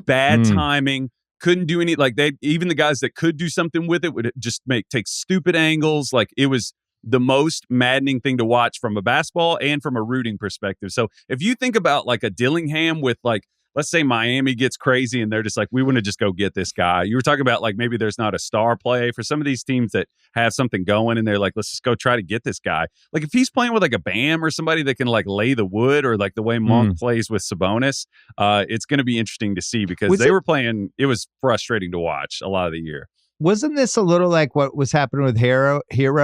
bad timing, couldn't do any, like even the guys that could do something with it would just take stupid angles. Like it was the most maddening thing to watch from a basketball and from a rooting perspective. So if you think about like a Dillingham with like, let's say Miami gets crazy and they're just like, we want to just go get this guy. You were talking about like maybe there's not a star play for some of these teams that have something going and they're like, let's just go try to get this guy. Like if he's playing with like a Bam or somebody that can like lay the wood or like the way Monk plays with Sabonis, it's going to be interesting to see because were playing, it was frustrating to watch a lot of the year. Wasn't this a little like what was happening with Hero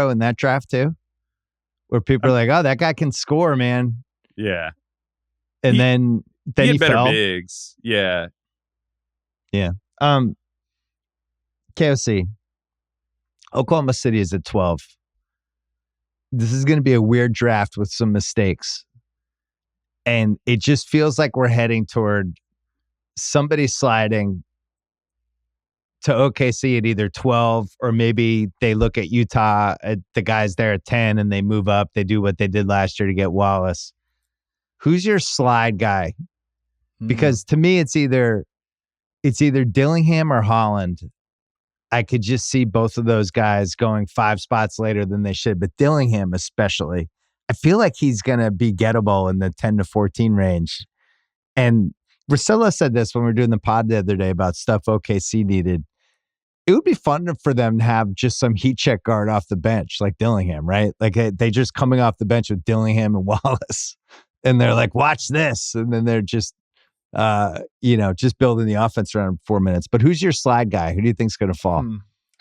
in that draft too? Where people are like, oh, that guy can score, man. Yeah. And then he better fell. Bigs. Yeah. Yeah. KOC. Oklahoma City is at 12. this is going to be a weird draft with some mistakes. And it just feels like we're heading toward somebody sliding to OKC at either 12, or maybe they look at Utah, at the guys there at 10, and they move up. They do what they did last year to get Wallace. Who's your slide guy? Because to me, it's either Dillingham or Holland. I could just see both of those guys going 5 spots later than they should, but Dillingham especially, I feel like he's going to be gettable in the 10 to 14 range. And Risilla said this when we were doing the pod the other day about stuff OKC needed. It would be fun for them to have just some heat check guard off the bench, like Dillingham, right? Like they just coming off the bench with Dillingham and Wallace, and they're like, watch this. And then they're just, just building the offense around 4 minutes. But who's your slide guy? Who do you think's going to fall?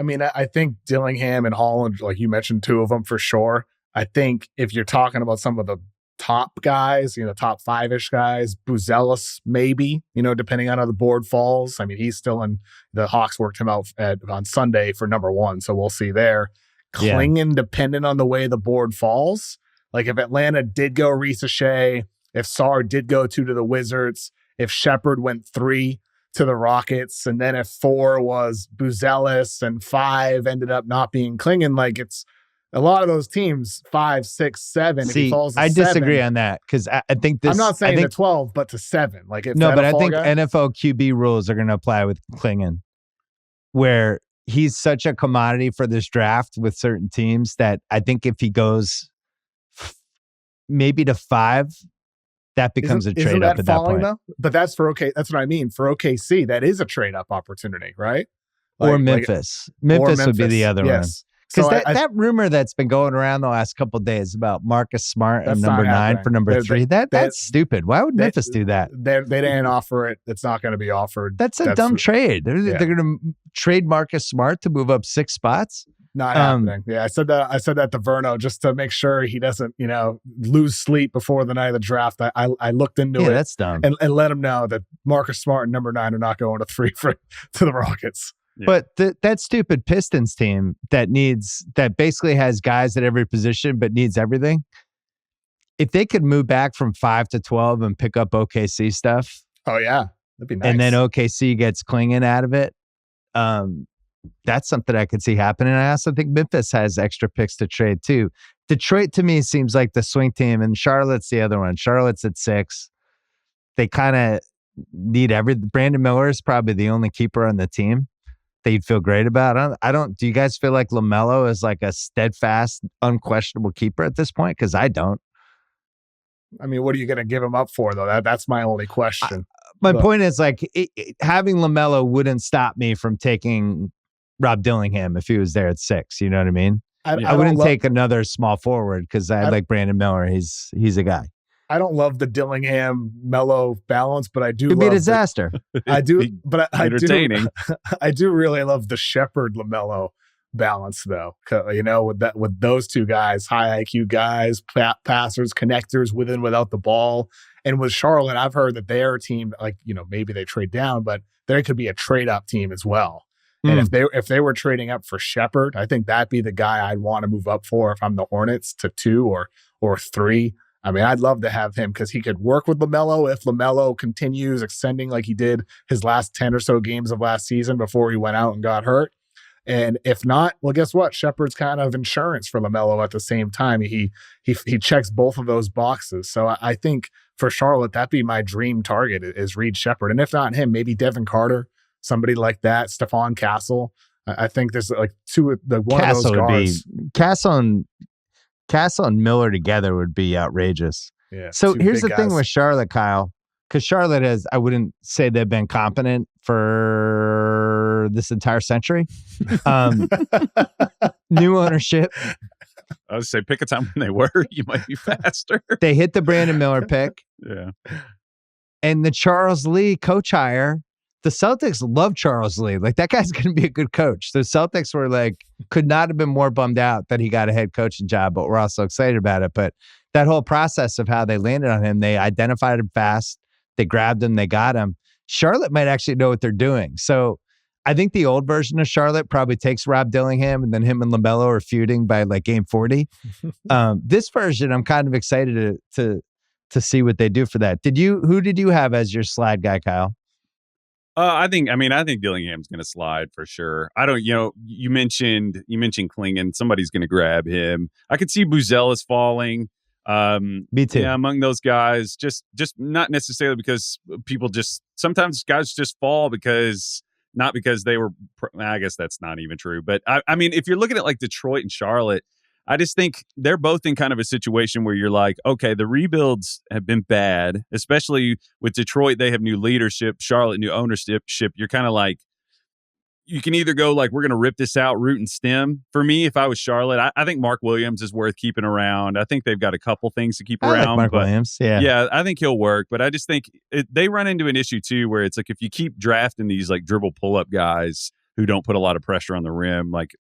I mean, I think Dillingham and Holland, like you mentioned, 2 of them for sure. I think if you're talking about some of the top guys, top 5-ish guys, Buzelis maybe, depending on how the board falls. I mean, he's still in, the Hawks worked him out on Sunday for number 1, so we'll see there. Clingan, dependent on the way the board falls. Like if Atlanta did go Risacher, if Sarr did go 2 to the Wizards, if Sheppard went 3 to the Rockets, and then if 4 was Buzelis and 5 ended up not being Clingan, like it's a lot of those teams, 5, 6, 7. See, if he falls to I 7, disagree on that because I think this. I'm not saying to 12, but to 7. Like if no, but I think guy, NFL QB rules are going to apply with Clingan, where he's such a commodity for this draft with certain teams that I think if he goes maybe to 5, that becomes a trade up at that point. Though? But that's for that's what I mean. For OKC, that is a trade up opportunity, right? Or Memphis. Memphis would be the other one. Because So that rumor that's been going around the last couple of days about Marcus Smart and number 9 for number 3, that's stupid. Why would Memphis do that? They didn't offer it. It's not going to be offered. That's a dumb trade. They're going to trade Marcus Smart to move up 6 spots. Not happening. Yeah, I said that to Verno just to make sure he doesn't, lose sleep before the night of the draft. I looked into it. That's dumb. And let him know that Marcus Smart and number 9 are not going to 3 to the Rockets. Yeah. But that stupid Pistons team that basically has guys at every position but needs everything. If they could move back from 5 to 12 and pick up OKC stuff. Oh yeah, that'd be nice. And then OKC gets Clingan out of it. That's something I could see happening. I also think Memphis has extra picks to trade too. Detroit to me seems like the swing team, and Charlotte's the other one. Charlotte's at 6. They kind of need Brandon Miller is probably the only keeper on the team that you'd feel great about. Do you guys feel like LaMelo is like a steadfast, unquestionable keeper at this point? Because I don't. I mean, what are you going to give him up for, though? That's my only question. My point is, like, having LaMelo wouldn't stop me from taking Rob Dillingham if he was there at 6. You know what I mean? I wouldn't take another small forward because I like Brandon Miller. He's a guy. I don't love the Dillingham Melo balance, but I do. It'd be a disaster. I do, but I entertaining. I do really love the Sheppard LaMelo balance, though. With those 2 guys, high IQ guys, passers, connectors with and without the ball. And with Charlotte, I've heard that their team, maybe they trade down, but there could be a trade up team as well. And if they were trading up for Sheppard, I think that'd be the guy I'd want to move up for if I'm the Hornets to 2 or 3. I mean, I'd love to have him because he could work with LaMelo if LaMelo continues extending like he did his last 10 or so games of last season before he went out and got hurt. And if not, well, guess what? Sheppard's kind of insurance for LaMelo at the same time. He checks both of those boxes. So I think for Charlotte, that'd be my dream target is Reed Sheppard. And if not him, maybe Devin Carter, somebody like that, Stephon Castle. I think there's like one Castle of those guards. Castle and Miller together would be outrageous. Yeah. So here's the thing with Charlotte, Kyle, because Charlotte I wouldn't say they've been competent for this entire century. New ownership. I would say pick a time when they were. You might be faster. They hit the Brandon Miller pick. Yeah. And the Charles Lee coach hire. The Celtics love Charles Lee. Like, that guy's going to be a good coach. The Celtics were like, could not have been more bummed out that he got a head coaching job, but we're also excited about it. But that whole process of how they landed on him, they identified him fast. They grabbed him. They got him. Charlotte might actually know what they're doing. So I think the old version of Charlotte probably takes Rob Dillingham, and then him and LaMelo are feuding by like game 40. This version, I'm kind of excited to see what they do for that. Who did you have as your slide guy, Kyle? I think Dillingham's going to slide for sure. I don't, you mentioned Clingan. Somebody's going to grab him. I could see Buzelis falling. Me too. Yeah, among those guys, just not necessarily because sometimes guys just fall not because they were, I guess that's not even true. But I mean, if you're looking at like Detroit and Charlotte, I just think they're both in kind of a situation where you're like, okay, the rebuilds have been bad, especially with Detroit. They have new leadership, Charlotte, new ownership. You're kind of like, you can either go like, we're going to rip this out root and stem. For me, if I was Charlotte, I think Mark Williams is worth keeping around. I think they've got a couple things to keep around. Like Mark Williams, yeah. Yeah, I think he'll work. But I just think they run into an issue too, where it's like, if you keep drafting these like dribble pull-up guys who don't put a lot of pressure on the rim, like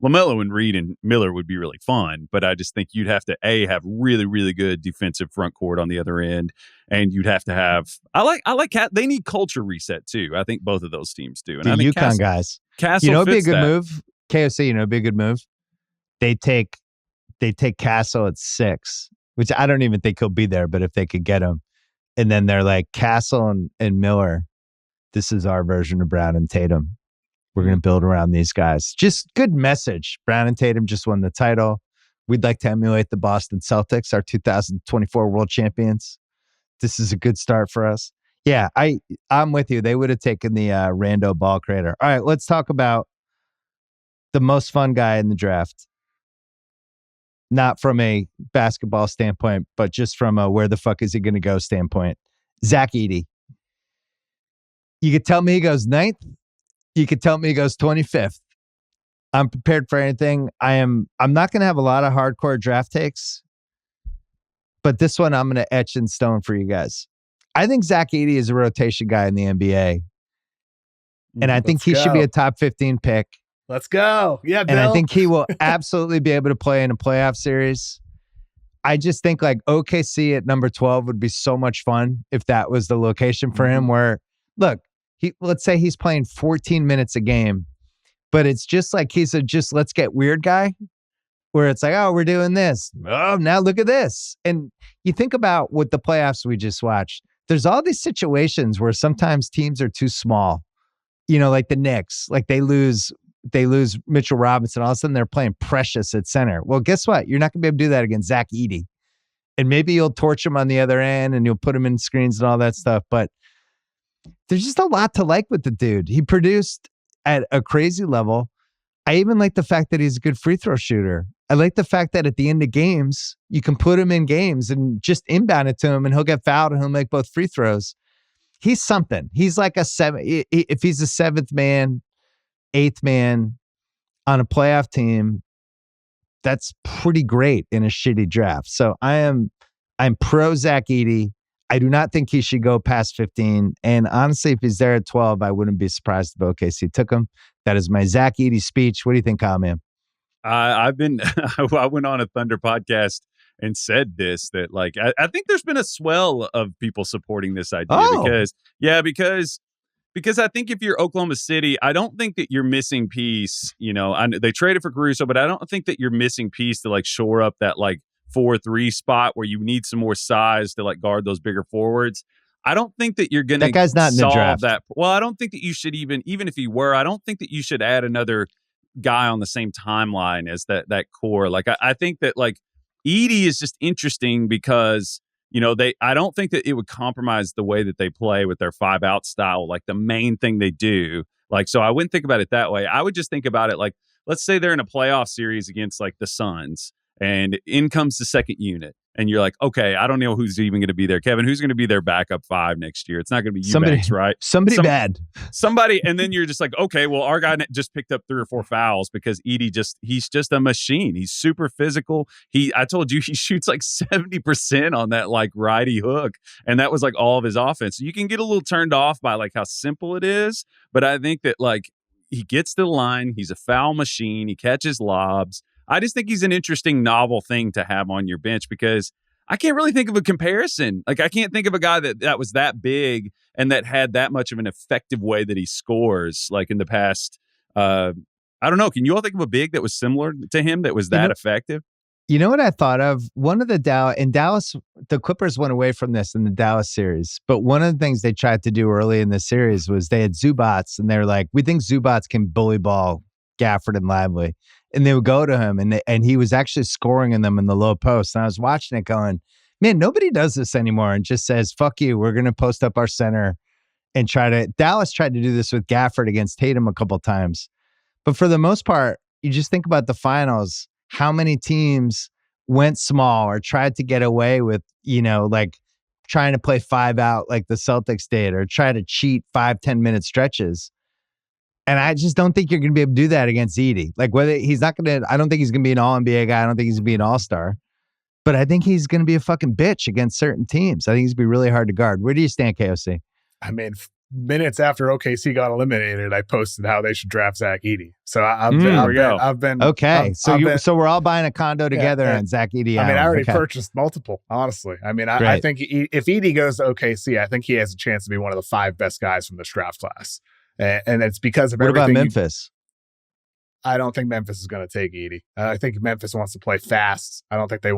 LaMelo and Reed and Miller would be really fun, but I just think you'd have to have really, really good defensive front court on the other end, and you'd have to have. I like they need culture reset too. I think both of those teams do. And the I think UConn guys, Castle, it'd be a good that. move. KOC, it'd be a good move. They take Castle at 6, which I don't even think he'll be there, but if they could get him, and then they're like Castle and Miller, this is our version of Brown and Tatum. We're going to build around these guys. Just good message. Brown and Tatum just won the title. We'd like to emulate the Boston Celtics, our 2024 world champions. This is a good start for us. Yeah, I'm with you. They would have taken the rando ball creator. All right, let's talk about the most fun guy in the draft. Not from a basketball standpoint, but just from a where the fuck is he going to go standpoint. Zach Edey. You could tell me he goes 9th. You could tell me he goes 25th. I'm prepared for anything. I'm not going to have a lot of hardcore draft takes, but this one I'm going to etch in stone for you guys. I think Zach Edey is a rotation guy in the NBA, and I think he should be a top 15 pick. Let's go. Yeah, Bill. And I think he will absolutely be able to play in a playoff series. I just think like OKC at number 12 would be so much fun if that was the location for him where, look, let's say he's playing 14 minutes a game, but it's just like he's a let's get weird guy where it's like, oh, we're doing this. Oh, now look at this. And you think about what the playoffs we just watched. There's all these situations where sometimes teams are too small, like the Knicks, like they lose Mitchell Robinson. All of a sudden they're playing Precious at center. Well, guess what? You're not going to be able to do that against Zach Edey. And maybe you'll torch him on the other end and you'll put him in screens and all that stuff. But there's just a lot to like with the dude. He produced at a crazy level. I even like the fact that he's a good free throw shooter. I like the fact that at the end of games, you can put him in games and just inbound it to him and he'll get fouled and he'll make both free throws. He's something. He's like if he's a 7th man, 8th man on a playoff team, that's pretty great in a shitty draft. So I'm pro Zach Edey. I do not think he should go past 15. And honestly, if he's there at 12, I wouldn't be surprised if OKC took him. That is my Zach Edey speech. What do you think, Kyle, man? I went on a Thunder podcast and said this, that like, I think there's been a swell of people supporting this idea because I think if you're Oklahoma City, I don't think that you're missing piece. They traded for Caruso, but I don't think that you're missing piece to like shore up that like 4-3 spot where you need some more size to like guard those bigger forwards. I don't think that you're going to that guy's not in the draft. That. Well, I don't think that you should even if he were, I don't think that you should add another guy on the same timeline as that core. Like I think that like Edey is just interesting because I don't think that it would compromise the way that they play with their 5-out style, like the main thing they do. Like, so I wouldn't think about it that way. I would just think about it like, let's say they're in a playoff series against like the Suns and in comes the second unit. And you're like, okay, I don't know who's even going to be there. Kevin, who's going to be their backup 5 next year? It's not going to be Eubanks, right? Somebody bad. Somebody, and then you're just like, okay, well, our guy just picked up 3 or 4 fouls because Edey he's just a machine. He's super physical. I told you, he shoots like 70% on that like righty hook. And that was like all of his offense. You can get a little turned off by like how simple it is. But I think that like he gets to the line. He's a foul machine. He catches lobs. I just think he's an interesting, novel thing to have on your bench because I can't really think of a comparison. Like, I can't think of a guy that was that big and that had that much of an effective way that he scores, like in the past. I don't know. Can you all think of a big that was similar to him that was that effective? You know what I thought of? One of the Dallas, the Clippers went away from this in the Dallas series, but one of the things they tried to do early in the series was they had Zubats, and they're like, we think Zubats can bully ball Gafford and Lively. And they would go to him, and he was actually scoring in them in the low post. And I was watching it going, man, nobody does this anymore and just says, fuck you, we're going to post up our center and Dallas tried to do this with Gafford against Tatum a couple times. But for the most part, you just think about the finals, how many teams went small or tried to get away with, like trying to play 5 out like the Celtics did or try to cheat 5-10 minute stretches. And I just don't think you're going to be able to do that against Edey. Like whether he's not going to, I don't think he's going to be an all NBA guy. I don't think he's going to be an all-star, but I think he's going to be a fucking bitch against certain teams. I think he's going to be really hard to guard. Where do you stand, KOC? I mean, minutes after OKC got eliminated, I posted how they should draft Zach Edey. So I've been okay. So we're all buying a condo together on Zach Edey. I mean, I already purchased multiple. Honestly, I mean, I think if Edey goes to OKC, I think he has a chance to be one of the 5 best guys from this draft class, and it's because of everything. What about Memphis? I don't think Memphis is going to take Edey. I think Memphis wants to play fast. I think they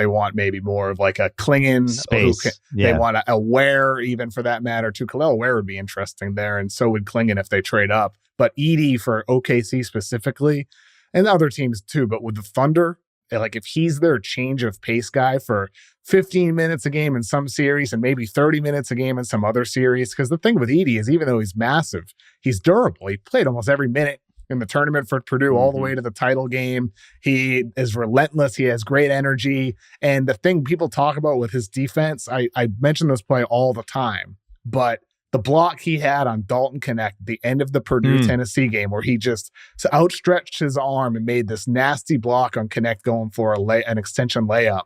want maybe more of like a Clingan space. They want a Ware, even for that matter, too. Khalil Ware would be interesting there, and so would Clingan if they trade up. But Edey for OKC specifically, and other teams too. But with the Thunder, like if he's their change of pace guy for 15 minutes a game in some series and maybe 30 minutes a game in some other series, because the thing with Edey is even though he's massive, he's durable. He played almost every minute in the tournament for Purdue all the way to the title game. He is relentless. He has great energy. And the thing people talk about with his defense, I mention this play all the time, but the block he had on Dalton Connect at the end of the Purdue-Tennessee game where he just outstretched his arm and made this nasty block on Connect going for an extension layup.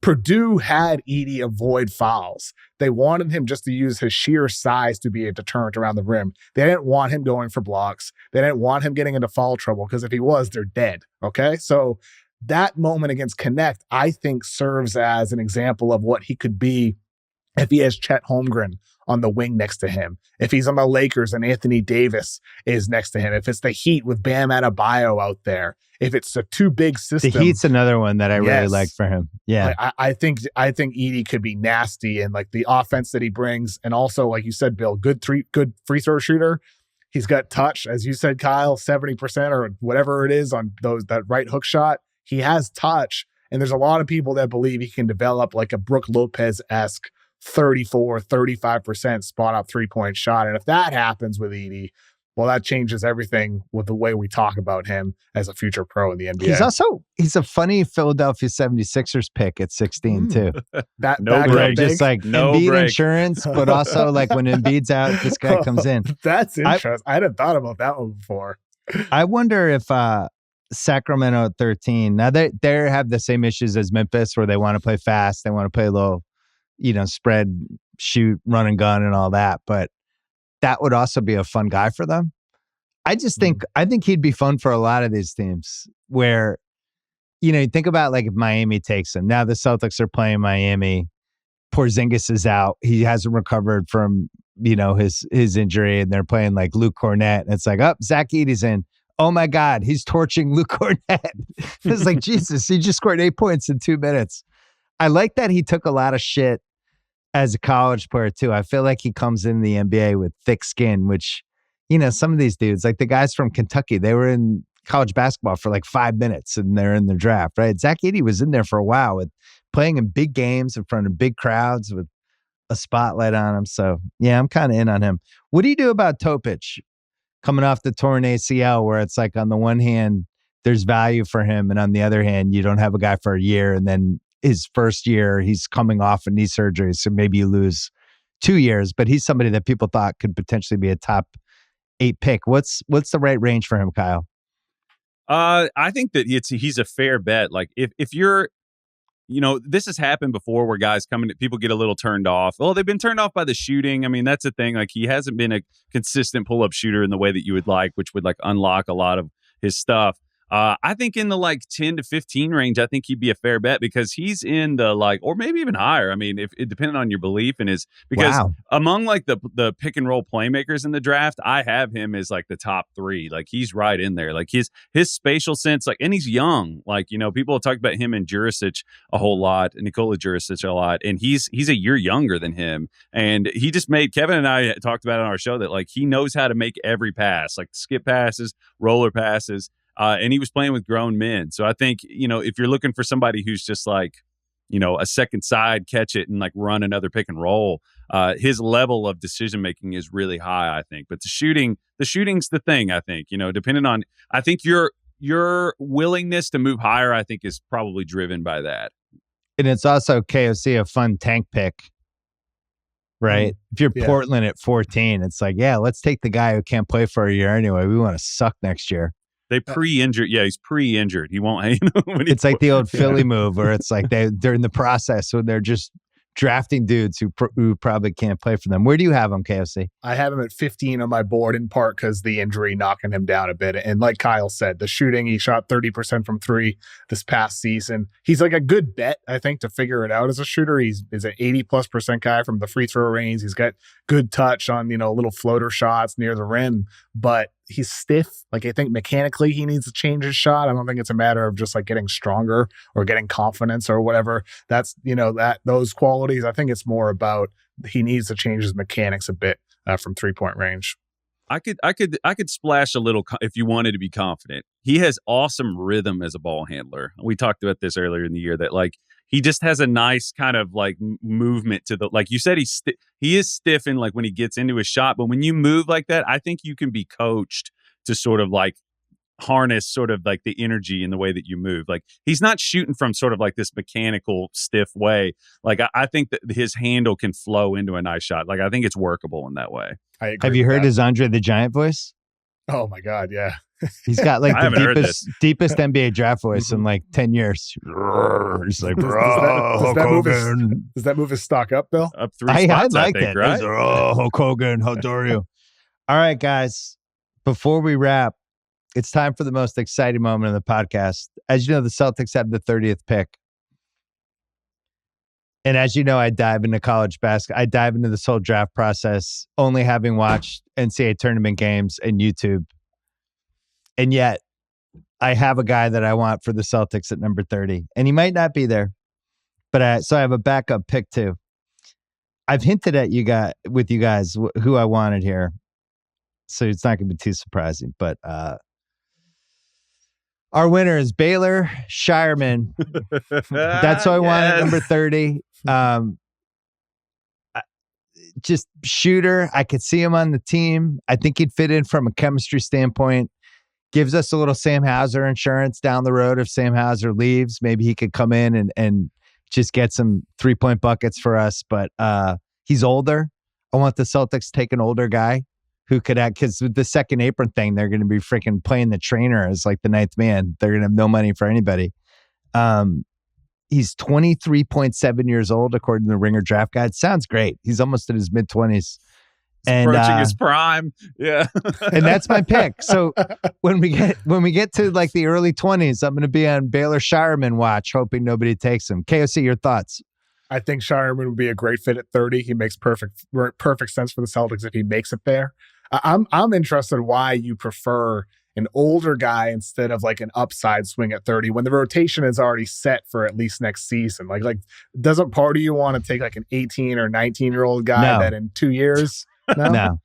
Purdue had Edey avoid fouls. They wanted him just to use his sheer size to be a deterrent around the rim. They didn't want him going for blocks. They didn't want him getting into foul trouble because if he was, they're dead. Okay? So that moment against Connect, I think, serves as an example of what he could be if he has Chet Holmgren on the wing next to him, if he's on the Lakers and Anthony Davis is next to him, if it's the Heat with Bam Adebayo out there, if it's a too big system. The Heat's another one that I really like for him. Yeah. I think Edey could be nasty and like the offense that he brings. And also, like you said, Bill, good free throw shooter. He's got touch, as you said, Kyle, 70% or whatever it is on that right hook shot. He has touch. And there's a lot of people that believe he can develop like a Brook Lopez-esque 34-35% spot up 3-point shot. And if that happens with Edey, well, that changes everything with the way we talk about him as a future pro in the NBA. He's a funny Philadelphia 76ers pick at 16 too. No break. Just like no Embiid break. Insurance, but also like when Embiid's out, this guy comes in. That's interesting. I hadn't thought about that one before. I wonder if Sacramento at 13, now they have the same issues as Memphis where they want to play fast. They want to play a little, spread, shoot, run and gun and all that. But that would also be a fun guy for them. I just think, I think he'd be fun for a lot of these teams where, you think about like if Miami takes him. Now the Celtics are playing Miami. Porzingis is out. He hasn't recovered from, his injury and they're playing like Luke Cornett. And it's like, Zach Edey's in. Oh my God, he's torching Luke Cornett. It's like, Jesus, he just scored 8 points in 2 minutes. I like that he took a lot of shit as a college player too. I feel like he comes in the NBA with thick skin, which, some of these dudes, like the guys from Kentucky, they were in college basketball for like 5 minutes and they're in the draft, right? Zach Edey was in there for a while with playing in big games in front of big crowds with a spotlight on him. So yeah, I'm kind of in on him. What do you do about Topic coming off the torn ACL where it's like on the one hand, there's value for him. And on the other hand, you don't have a guy for a year. And then his first year, he's coming off a knee surgery. So maybe you lose 2 years, but he's somebody that people thought could potentially be a top 8 pick. What's the right range for him, Kyle? I think that he's a fair bet. Like if you're, this has happened before where guys people get a little turned off. Oh, they've been turned off by the shooting. I mean, that's the thing. Like he hasn't been a consistent pull-up shooter in the way that you would like, which would like unlock a lot of his stuff. I think in the like 10 to 15 range, I think he'd be a fair bet because he's in the like, or maybe even higher. I mean, if it depending on your belief and because among like the pick and roll playmakers in the draft, I have him as like the top 3. Like he's right in there. Like his spatial sense, like, and he's young. Like, people talk about him and Jurisic a whole lot, Nikola Jurisic a lot, and he's a year younger than him. And he just made, Kevin and I talked about it on our show that like he knows how to make every pass, like skip passes, roller passes. And he was playing with grown men. So I think, if you're looking for somebody who's just like, a second side, catch it and like run another pick and roll, his level of decision making is really high, I think. But the shooting's the thing, I think, depending on, I think your willingness to move higher, I think, is probably driven by that. And it's also KOC a fun tank pick, right? If you're Portland at 14, it's like, yeah, let's take the guy who can't play for a year anyway. We want to suck next year. They pre-injured. Yeah, he's pre-injured. He won't. It's like the old Philly move where it's like they're in the process when they're just drafting dudes who probably can't play for them. Where do you have him, KOC? I have him at 15 on my board, in part because the injury knocking him down a bit. And like Kyle said, the shooting, he shot 30% from 3 this past season. He's like a good bet, I think, to figure it out as a shooter. He's an 80+% guy from the free throw range. He's got good touch on, little floater shots near the rim, but he's stiff. Like, I think mechanically he needs to change his shot. I don't think it's a matter of just like getting stronger or getting confidence or whatever. That's, those qualities. I think it's more about he needs to change his mechanics a bit from 3-point range. I could splash a little if you wanted to be confident. He has awesome rhythm as a ball handler. We talked about this earlier in the year that like he just has a nice kind of like movement to the, like you said, he is stiff in like when he gets into his shot, but when you move like that, I think you can be coached to sort of like harness sort of like the energy in the way that you move. Like he's not shooting from sort of like this mechanical stiff way. Like I think that his handle can flow into a nice shot. Like I think it's workable in that way. I agree. Have you heard his Andre the Giant voice? Oh my God, yeah. He's got like the deepest NBA draft voice in like 10 years. He's like, does that move his stock up, Bill? Up 3 spots, I think, right? Oh, Hulk Hogan, how dare you? All right, guys. Before we wrap, it's time for the most exciting moment of the podcast. As you know, the Celtics have the 30th pick. And as you know, I dive into college basketball. I dive into this whole draft process, only having watched NCAA tournament games and YouTube. And yet, I have a guy that I want for the Celtics at number 30. And he might not be there. But so I have a backup pick too. I've hinted at you guys who I wanted here. So it's not going to be too surprising. But our winner is Baylor Shireman. That's who I want at number 30. Just shooter. I could see him on the team. I think he'd fit in from a chemistry standpoint. Gives us a little Sam Hauser insurance down the road. If Sam Hauser leaves, maybe he could come in and just get some 3-point buckets for us. But he's older. I want the Celtics to take an older guy who could act, because with the second apron thing, they're going to be freaking playing the trainer as like the 9th man. They're going to have no money for anybody. He's 23.7 years old, according to the Ringer draft guide. Sounds great. He's almost in his mid-20s. And approaching his prime. Yeah. And that's my pick. So when we get to like the early 20s, I'm going to be on Baylor Shireman watch, hoping nobody takes him. KOC, your thoughts? I think Shireman would be a great fit at 30. He makes perfect sense for the Celtics if he makes it there. I'm interested why you prefer an older guy instead of like an upside swing at 30 when the rotation is already set for at least next season. Like doesn't part of you want to take like an 18 or 19-year-old guy that in 2 years? No.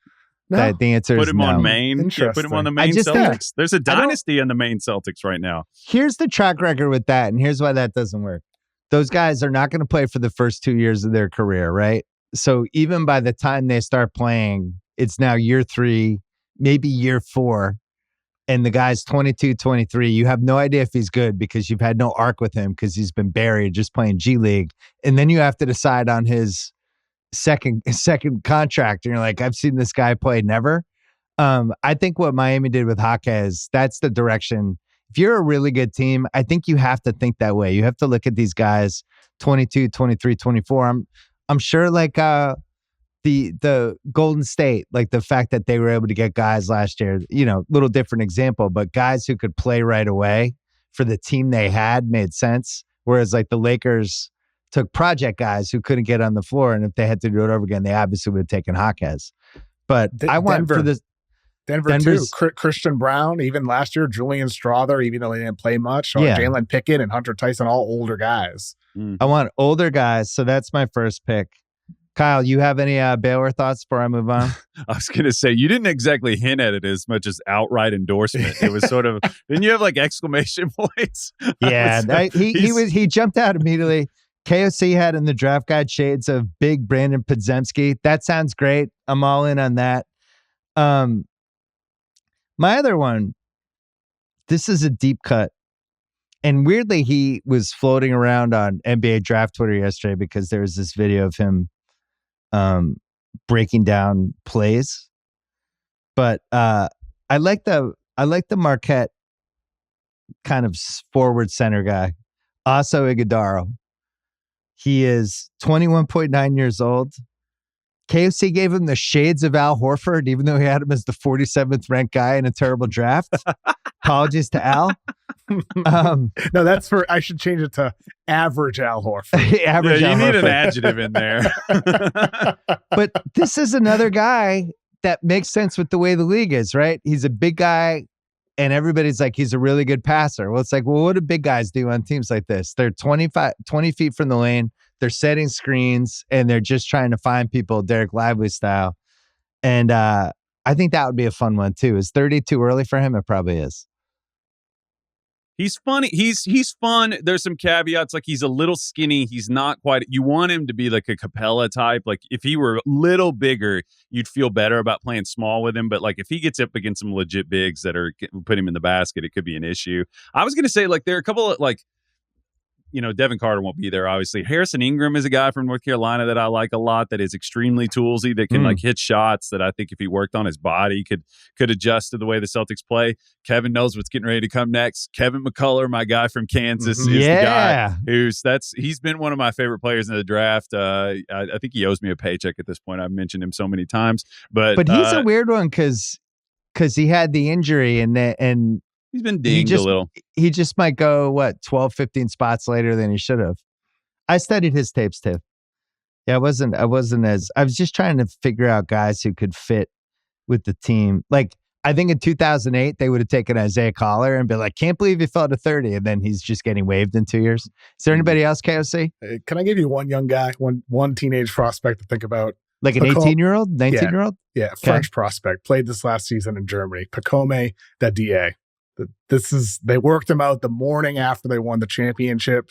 The answer put is him no. on Maine. Yeah, put him on the Maine Celtics. There's a dynasty in the Maine Celtics right now. Here's the track record with that, and here's why that doesn't work. Those guys are not going to play for the first 2 years of their career, right? So even by the time they start playing, it's now year 3, maybe year 4, and the guy's 22, 23. You have no idea if he's good because you've had no arc with him because he's been buried just playing G League. And then you have to decide on his second contract, and you're like, I've seen this guy play never. I think what Miami did with Jaquez, that's the direction. If you're a really good team, I think you have to think that way. You have to look at these guys 22, 23, 24. I'm sure like the the Golden State, like the fact that they were able to get guys last year, little different example, but guys who could play right away for the team they had made sense. Whereas like the Lakers took project guys who couldn't get on the floor. And if they had to do it over again, they obviously would have taken Jaquez. But I want for this. Denver too. Christian Brown, even last year, Julian Strawther, even though they didn't play much. Jalen Pickett and Hunter Tyson, all older guys. I want older guys. So that's my first pick. Kyle, you have any Baylor thoughts before I move on? I was going to say, you didn't exactly hint at it as much as outright endorsement. It was sort of, didn't you have like exclamation points? Yeah, he jumped out immediately. KOC had in the draft guide shades of big Brandon Podziemski. That sounds great. I'm all in on that. My other one, this is a deep cut. And weirdly, he was floating around on NBA draft Twitter yesterday because there was this video of him breaking down plays. But I like the Marquette kind of forward center guy, Aso Iguodaro. He is 21.9 years old. KOC gave him the shades of Al Horford, even though he had him as the 47th ranked guy in a terrible draft. Apologies to Al. No, that's for, I should change it to average Al Horford. You need an adjective in there. But this is another guy that makes sense with the way the league is, right? He's a big guy and everybody's like, he's a really good passer. Well, it's like, well, what do big guys do on teams like this? They're 20 feet from the lane. They're setting screens and they're just trying to find people Derek Lively style. And I think that would be a fun one too. Is 30 too early for him? It probably is. He's funny. He's fun. There's some caveats. Like he's a little skinny. He's not quite. You want him to be like a Capella type. Like if he were a little bigger, you'd feel better about playing small with him. But like if he gets up against some legit bigs that are put him in the basket, it could be an issue. I was gonna say like there are a couple of like. Devin Carter won't be there, obviously. Harrison Ingram is a guy from North Carolina that I like a lot, that is extremely toolsy, that can like hit shots that I think if he worked on his body could adjust to the way the Celtics play. Kevin knows what's getting ready to come next. Kevin McCullough, my guy from Kansas, is the guy he's been one of my favorite players in the draft. I think he owes me a paycheck at this point. I've mentioned him so many times. But he's a weird one because he had the injury and he's been dinged a little. He just might go, 12, 15 spots later than he should have. I studied his tapes too. Yeah, I was just trying to figure out guys who could fit with the team. Like, I think in 2008, they would have taken Isaiah Collar and been like, can't believe he fell to 30. And then he's just getting waived in 2 years. Is there anybody else, KOC? Can I give you one young guy, one teenage prospect to think about? Like an 18-year-old, 19-year-old? Yeah, French prospect. Played this last season in Germany. Pacome Dadie. They worked him out the morning after they won the championship.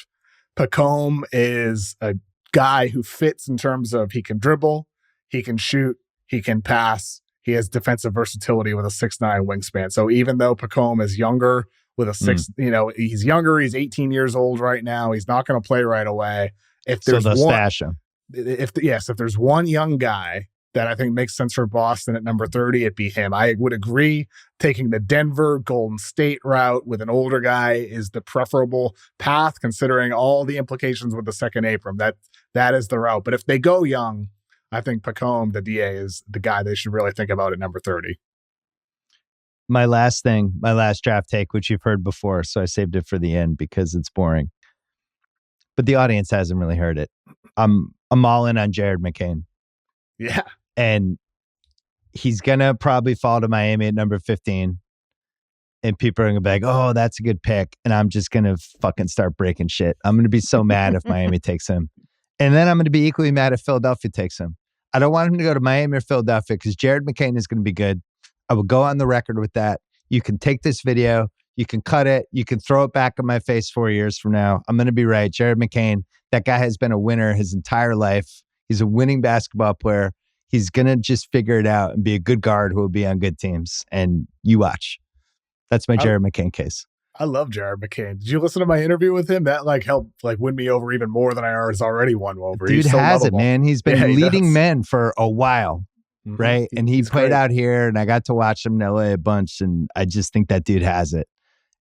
Pacome is a guy who fits in terms of he can dribble, he can shoot, he can pass. He has defensive versatility with a 6'9" wingspan. So even though Pacome is younger with a he's younger, he's 18 years old right now. He's not going to play right away. If there's stash him. If there's one young guy that I think makes sense for Boston at number 30, it'd be him. I would agree. Taking the Denver Golden State route with an older guy is the preferable path, considering all the implications with the second apron. That is the route. But if they go young, I think Pacome, the DA, is the guy they should really think about at number 30. My last draft take, which you've heard before, so I saved it for the end because it's boring. But the audience hasn't really heard it. I'm all in on Jared McCain. Yeah. And he's going to probably fall to Miami at number 15. And people are going to be like, oh, that's a good pick. And I'm just going to fucking start breaking shit. I'm going to be so mad if Miami takes him. And then I'm going to be equally mad if Philadelphia takes him. I don't want him to go to Miami or Philadelphia because Jared McCain is going to be good. I will go on the record with that. You can take this video. You can cut it. You can throw it back in my face 4 years from now. I'm going to be right. Jared McCain, that guy has been a winner his entire life. He's a winning basketball player. He's going to just figure it out and be a good guard who will be on good teams. And you watch. That's my Jared McCain case. I love Jared McCain. Did you listen to my interview with him? That helped win me over even more than I was already won over. Dude has it, man. He's been leading men for a while, right? And he played out here, and I got to watch him in LA a bunch, and I just think that dude has it.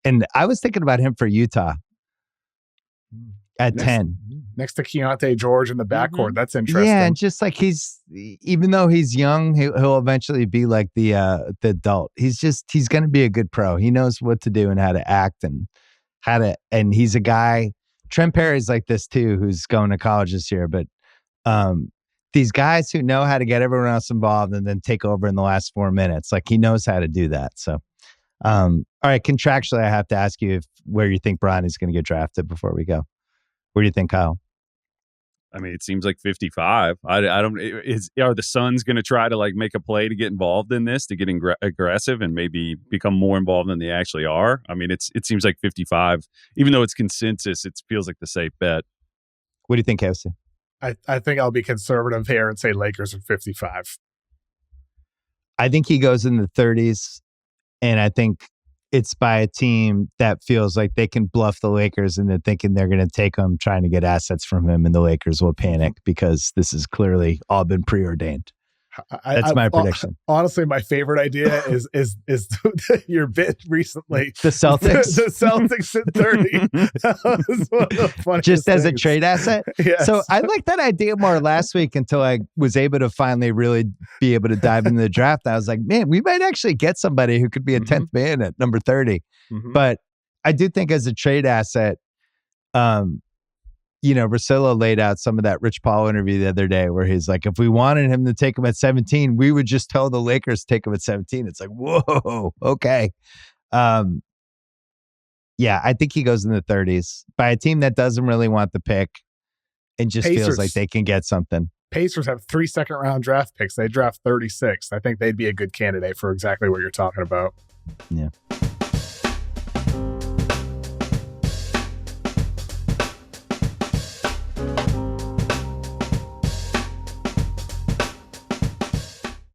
And I was thinking about him for Utah at 10. next to Keontae George in the backcourt. That's interesting. Yeah, and just like even though he's young, he'll eventually be like the adult. He's going to be a good pro. He knows what to do and how to act and he's a guy. Trent Perry's like this too, who's going to college this year. But these guys who know how to get everyone else involved and then take over in the last 4 minutes, like he knows how to do that. So, all right, contractually, I have to ask you where you think Brian is going to get drafted before we go. Where do you think, Kyle? I mean, it seems like 55. I don't. Are the Suns going to try to like make a play to get involved in this, to get aggressive and maybe become more involved than they actually are? I mean, it seems like 55. Even though it's consensus, it feels like the safe bet. What do you think, Kelsey? I think I'll be conservative here and say Lakers at 55. I think he goes in the 30s, and I think it's by a team that feels like they can bluff the Lakers and they're thinking they're going to take him, trying to get assets from him, and the Lakers will panic because this has clearly all been preordained. That's my prediction. Honestly, my favorite idea is your bit recently. The Celtics. The Celtics at 30. That was one of the funniest Just as things. a trade asset? Yes. So I liked that idea more last week until I was able to finally really be able to dive into the draft. I was like, man, we might actually get somebody who could be a 10th man at number 30. But I do think as a trade asset, Russillo laid out some of that Rich Paul interview the other day where he's like, if we wanted him to take him at 17, we would just tell the Lakers to take him at 17. It's like, whoa, okay. Yeah, I think he goes in the 30s by a team that doesn't really want the pick and just feels like they can get something. Pacers have 3 second-round draft picks. They draft 36. I think they'd be a good candidate for exactly what you're talking about. Yeah.